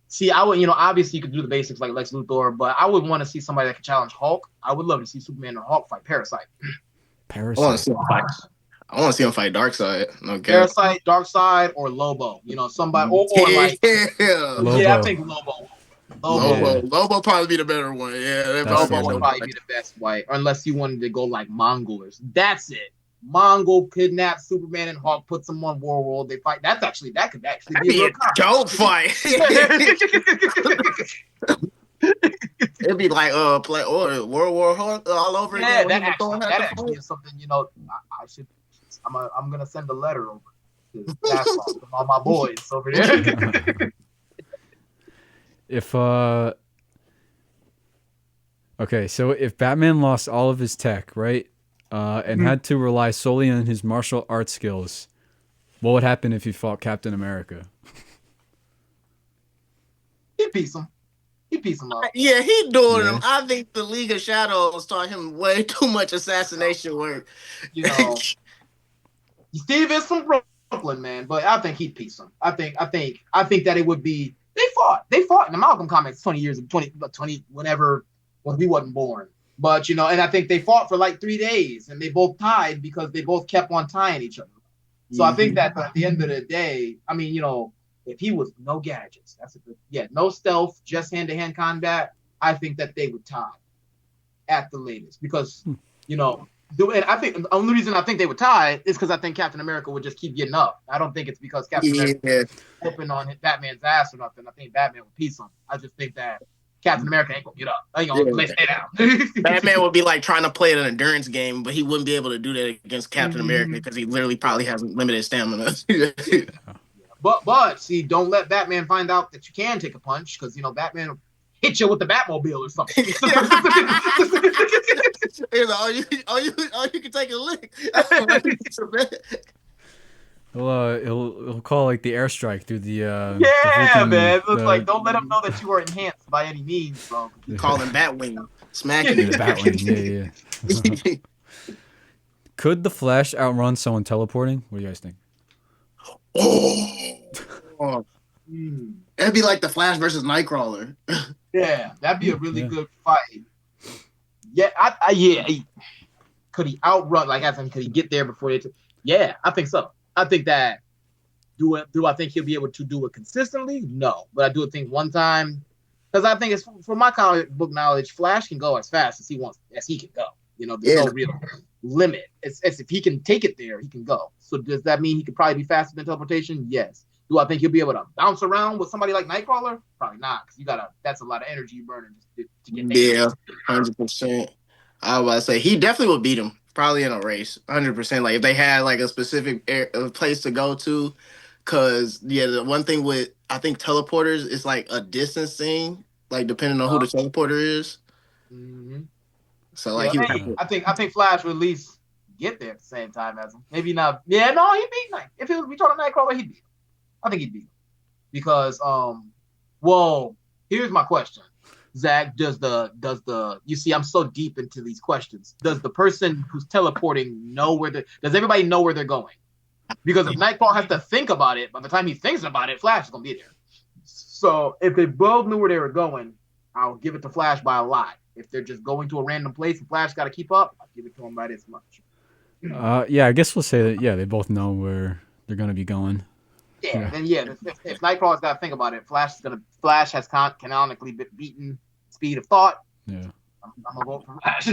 See, I would, obviously you could do the basics like Lex Luthor, but I would want to see somebody that could challenge Hulk. I would love to see Superman and Hulk fight Parasite. I want to Parasite. see him fight. I want to see him fight Darkseid. No cap. Parasite, Darkseid, or Lobo. Somebody or like Lobo. yeah, I think Lobo. Lobo probably be the better one. Yeah, Lobo would probably be the best way, unless you wanted to go like Mongolers. That's it. Mongol kidnap Superman and Hulk, puts them on War World. They fight. That could actually be a dope fight. It'd be like World War Hulk all over again. That actually is something. I should. I'm gonna send a letter over to all my boys over there. Okay, so if Batman lost all of his tech, right, and had to rely solely on his martial arts skills, what would happen if he fought Captain America? He'd piece him. He'd piece him up. Yeah, he doing him. I think the League of Shadows taught him way too much assassination work. Steve is from Brooklyn, man, but I think he'd piece him. I think that it would be. They fought in the Malcolm comics 20 whenever he wasn't born. But and I think they fought for like 3 days, and they both tied because they both kept on tying each other. So I think that at the end of the day, I mean, if he was no gadgets, no stealth, just hand-to-hand combat, I think that they would tie at the latest because and I think the only reason I think they would tie is because I think Captain America would just keep getting up. I don't think it's because Captain America was whooping on Batman's ass or nothing. I think Batman would piece him. I just think that Captain America ain't gonna get up. Ain't gonna stay down. Batman would be like trying to play an endurance game, but he wouldn't be able to do that against Captain America because he literally probably has limited stamina. But see, don't let Batman find out that you can take a punch because Batman will hit you with the Batmobile or something. You can take a lick. He'll call like the airstrike through the man. It's like don't let him know that you were enhanced by any means, bro. Call him Batwing, smacking the Batwing. Yeah. Could the Flash outrun someone teleporting? What do you guys think? That'd be like the Flash versus Nightcrawler. Yeah, that'd be a really good fight. Yeah, could he outrun? Like, could he get there before they? Yeah, I think so. I think that. Do I think he'll be able to do it consistently? No, but I do think one time, because I think it's from my comic book knowledge, Flash can go as fast as he can go. There's no real limit. It's if he can take it there, he can go. So does that mean he could probably be faster than teleportation? Yes. Do I think he'll be able to bounce around with somebody like Nightcrawler? Probably not, because that's a lot of energy you burning to get there. Yeah, 100%. I was about to say he definitely would beat him, probably in a race, 100%. Like if they had like a specific place to go to, because the one thing with I think teleporters is like a distance thing, like depending on who the teleporter is. Mm-hmm. So like I think Flash would at least get there at the same time as him. Maybe not. Yeah, no, he'd beat Night. If it was Return of Nightcrawler, he'd beat him. I think he'd beat him because here's my question. Zach, does you see I'm so deep into these questions. Does the person who's teleporting does everybody know where they're going? Because if Nightcrawler has to think about it, by the time he thinks about it, Flash is gonna be there. So if they both knew where they were going, I'll give it to Flash by a lot. If they're just going to a random place and Flash gotta keep up, I'll give it to him by this much. I guess we'll say that they both know where they're gonna be going. Yeah. If Nightcrawler's got to think about it, Flash has canonically been beaten speed of thought. Yeah. I'm gonna vote for Flash.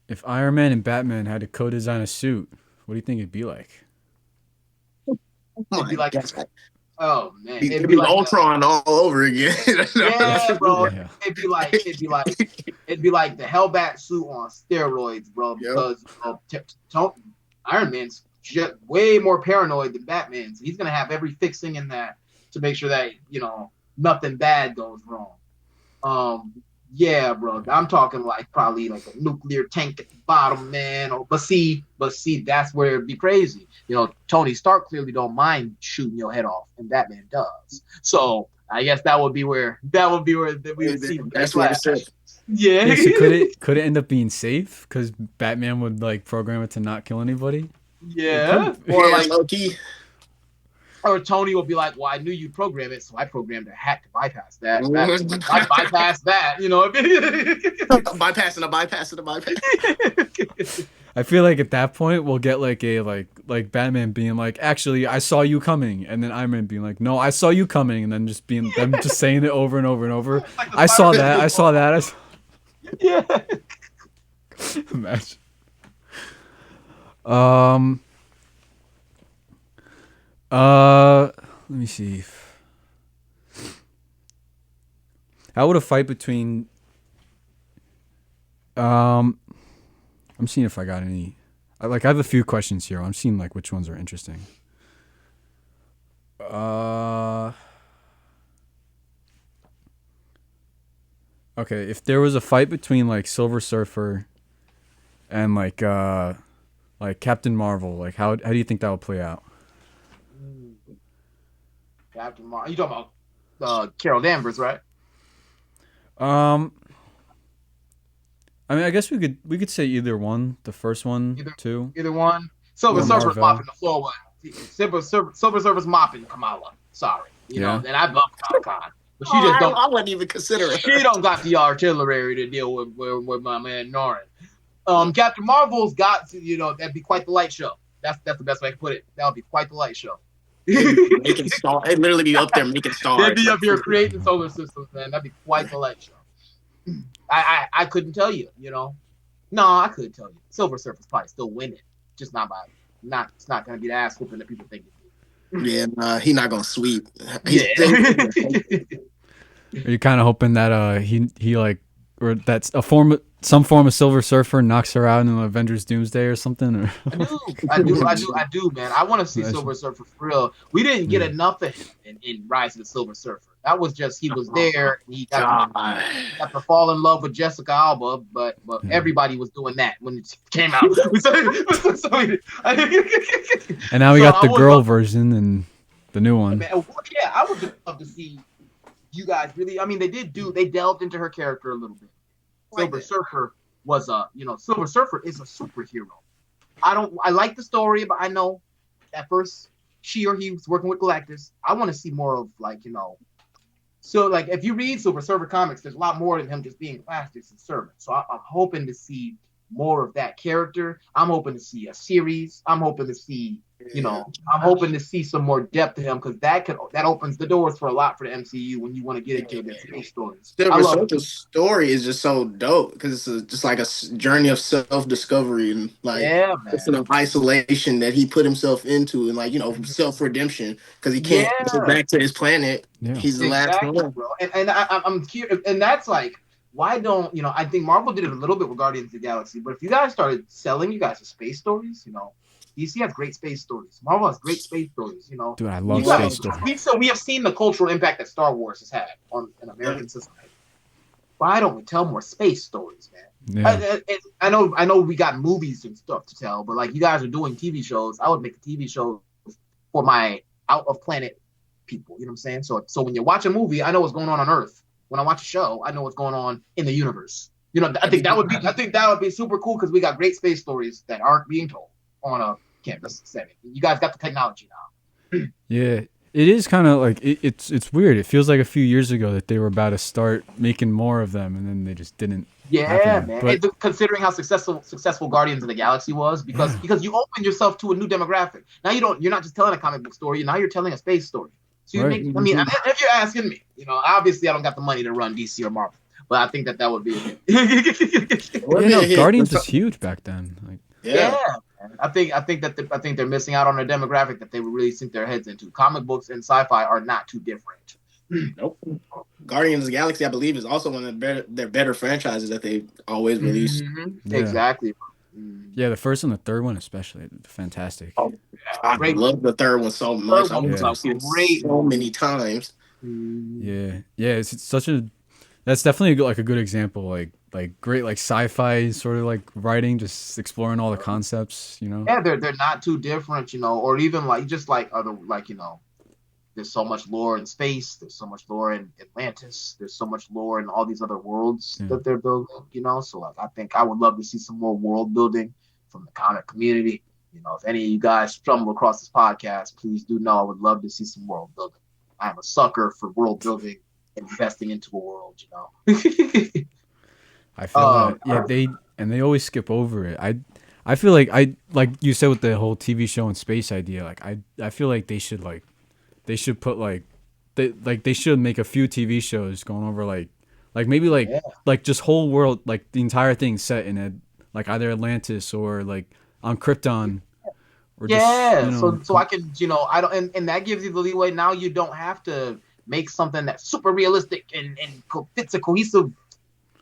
If Iron Man and Batman had to co-design a suit, what do you think it'd be like? It'd be like, oh man, it'd be like Ultron all over again. Yeah, bro. Yeah. It'd be like the Hellbat suit on steroids, bro. Because Iron Man's just way more paranoid than Batman, so he's gonna have every fixing in that to make sure that nothing bad goes wrong. Yeah, bro. I'm talking like probably like a nuclear tank at the bottom, man. But see, that's where it'd be crazy. Tony Stark clearly don't mind shooting your head off, and Batman does. So I guess that would be where we would see. That's what I said. Yeah. So could it end up being safe because Batman would like program it to not kill anybody? Yeah. Or like low key. Or Tony will be like, "Well, I knew you'd program it, so I programmed a hack to bypass that. I bypassed that, you know." Bypassing a bypass. I feel like at that point we'll get like a like Batman being like, actually, I saw you coming, and then Iron Man being like, no, I saw you coming, and then just being them just saying it over and over and over. Like I saw that. I saw that. Yeah. Imagine. Let me see. How would a fight between I'm seeing if I got any. I have a few questions here. I'm seeing like which ones are interesting. Okay, if there was a fight between like Silver Surfer and like Captain Marvel, like how do you think that would play out? Captain Marvel. You talking about Carol Danvers, right? I mean, I guess we could say either one. The first one, too. Either one. Silver Or Surfer's Marvel. mopping the floor. Silver Surfer's mopping Kamala. Sorry, you know, and I love Kamala Khan, but she just don't. I wouldn't even consider it. She don't got the artillery to deal with my man Norrin. Captain Marvel's got to, you know, that'd be quite the light show. That's the best way I can put it. That would be quite the light show. Making stars. They'd literally be up there making stars. They'd be up here creating solar systems, man. That'd be quite the light show. I couldn't tell you, you know. No, I couldn't tell you. Silver Surfer's probably still winning, just not by it's not gonna be the ass whooping that people think it Yeah, he's not gonna sweep. is. Yeah. Are you kind of hoping that he like, or that's some form of Silver Surfer knocks her out in the Avengers Doomsday or something? Or I do, man. I want to see Silver Surfer for real. We didn't get enough of him in Rise of the Silver Surfer. That was just he was there. And he got to fall in love with Jessica Alba, but everybody was doing that when it came out. And now we got the girl version and the new one. Yeah, I would love to see you guys really. I mean, they delved into her character a little bit. Silver Surfer was Silver Surfer is a superhero. I like the story, but I know at first she or he was working with Galactus. I want to see more of so like if you read Silver Surfer comics, there's a lot more than him just being Galactus' servant. So I'm hoping to see more of that character. I'm hoping to see a series. I'm hoping to see some more depth to him because that opens the doors for a lot for the MCU when you want to get into the space stories. Silver Surfer's story is just so dope because it's just like a journey of self-discovery and it's an isolation that he put himself into and self-redemption because he can't go back to his planet. Yeah. He's the last one. Bro. And I'm curious, and that's like, why don't I think Marvel did it a little bit with Guardians of the Galaxy, but if you guys started selling you guys the space stories, DC has great space stories. Marvel has great space stories, Dude, I love space stories. We have seen the cultural impact that Star Wars has had on an American society. Why don't we tell more space stories, man? Yeah. I know we got movies and stuff to tell, but like you guys are doing TV shows. I would make a TV show for my out of planet people. You know what I'm saying? So when you watch a movie, I know what's going on Earth. When I watch a show, I know what's going on in the universe. I think that would be super cool because we got great space stories that aren't being told on a campus setting. You guys got the technology now. Yeah, it is kind of like it's weird. It feels like a few years ago that they were about to start making more of them, and then they just didn't. Yeah, man. But considering how successful Guardians of the Galaxy was, because you opened yourself to a new demographic. Now you're not just telling a comic book story. Now you're telling a space story. So if you're asking me, obviously I don't got the money to run DC or Marvel, but I think that would be Guardians was huge back then. Yeah. I think they're missing out on a demographic that they would really sink their heads into. Comic books and sci-fi are not too different. Nope. Guardians of the Galaxy, I believe, is also one of their better franchises that they always release. Mm-hmm. Yeah. Exactly. Yeah, the first and the third one especially, fantastic. Oh, I love the third one so much. I've seen it so many times. Yeah, it's such a. That's definitely like a good example, like great like sci-fi sort of like writing, just exploring all the concepts. Yeah, they're not too different, or even like just like other there's so much lore in space. There's so much lore in Atlantis. There's so much lore in all these other worlds that they're building. So like, I think I would love to see some more world building from the comic community. You know, if any of you guys stumble across this podcast, please do know I would love to see some world building. I am a sucker for world building and investing into a world, you know. I feel that. Yeah, they always skip over it. I feel like you said with the whole TV show and space idea, like I feel like they should put they should make a few TV shows going over like just whole world, like the entire thing set in a like either Atlantis or like on Krypton. Or so I can, you know, I don't, and that gives you the leeway. Now you don't have to make something that's super realistic and fits a cohesive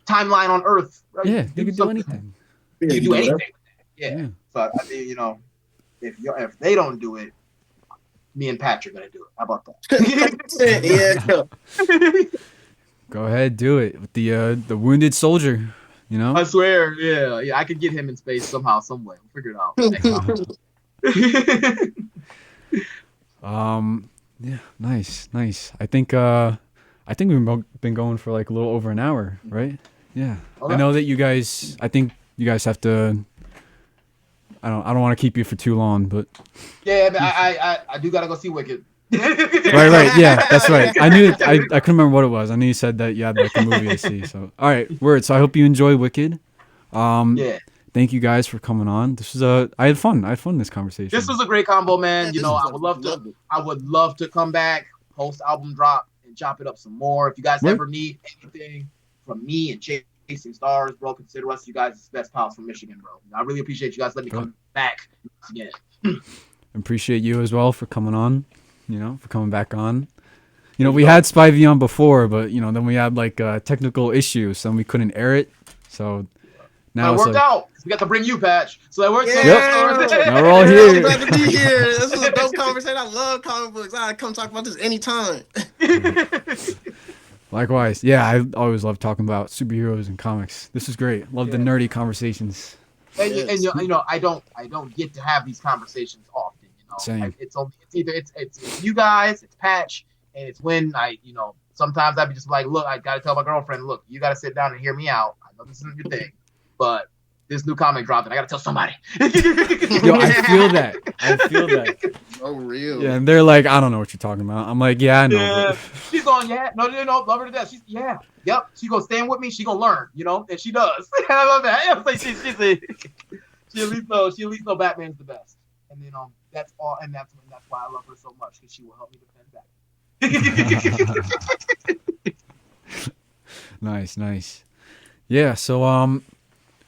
timeline on Earth. Right? Yeah, they can do anything. You can do anything. Yeah. So I think, you know, if they don't do it, me and Pat are gonna do it. How about that? Yeah. Go ahead, do it with the wounded soldier. You know, I swear, yeah, I could get him in space somehow, some way. We'll figure it out. Yeah, nice. I think we've been going for like a little over an hour, right? Yeah. Okay. I know that you guys. I think you guys have to. I don't want to keep you for too long, but yeah, I do gotta go see Wicked. right, yeah, that's right. I knew I couldn't remember what it was. I knew you said that you had like a movie to see. So all right, word. So I hope you enjoy Wicked. Yeah. Thank you guys for coming on. This was I had fun in this conversation. This was a great combo, man. You know, I would love to come back, post album drop, and chop it up some more. If you guys ever need anything from me and Chasing Stars, bro, consider us you guys' best pals from Michigan, bro. I really appreciate you guys letting me come back again. Appreciate you as well for coming on. You know, for coming back on. You know, we had Spivey on before, but you know, then we had like technical issues, and we couldn't air it. So. Now it worked out. We got to bring you, Patch. So that worked out. Now we're all here. I'm glad to be here. This is a dope conversation. I love comic books. I come talk about this anytime. Likewise. Yeah, I always love talking about superheroes and comics. This is great. Love the nerdy conversations. And you know, I don't get to have these conversations often. You know, same. It's either it's you guys, it's Patch, and it's when sometimes I'd be just like, look, I gotta tell my girlfriend, look, you gotta sit down and hear me out. I know this isn't your thing. But this new comic dropped, and I gotta tell somebody. Yo, I feel that. Oh, real. Yeah, and they're like, I don't know what you're talking about. I'm like, yeah, I know. Yeah. She's going, no, love her to death. She's, yep. She gonna stand with me. She gonna learn, you know, and she does. I love that. She at least know Batman's the best, and you know that's all, and that's why I love her so much because she will help me defend Batman. Nice. Yeah. So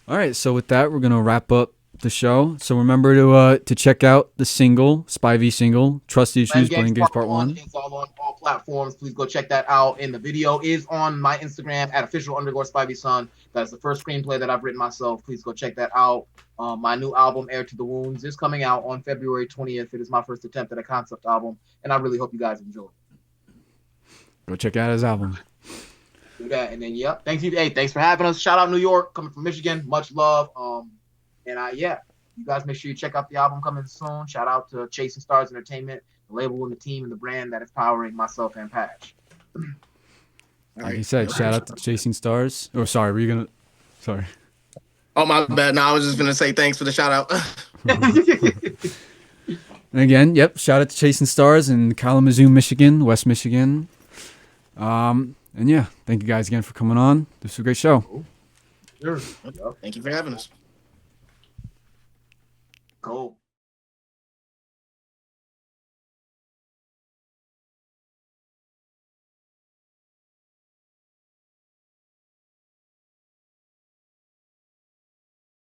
all right, so with that, we're going to wrap up the show. So remember to check out the single, Spivey single, Trust Issues, Blame Games Part 1. It's all on all platforms. Please go check that out. And the video is on my Instagram at official_Spiveyson. That's the first screenplay that I've written myself. Please go check that out. My new album, Air to the Wounds, is coming out on February 20th. It is my first attempt at a concept album, and I really hope you guys enjoy it. Go check out his album. Do that, and then thank you. Hey, thanks for having us. Shout out New York, coming from Michigan. Much love. You guys make sure you check out the album coming soon. Shout out to Chasing Stars Entertainment, the label and the team and the brand that is powering myself and Patch. Like you said, shout out to Chasing Stars. Oh, sorry, were you gonna? Sorry. Oh, my bad. No, I was just gonna say thanks for the shout out. And again, shout out to Chasing Stars in Kalamazoo, Michigan, West Michigan. And yeah, thank you guys again for coming on. This was a great show. Sure. Thank you for having us. Cool.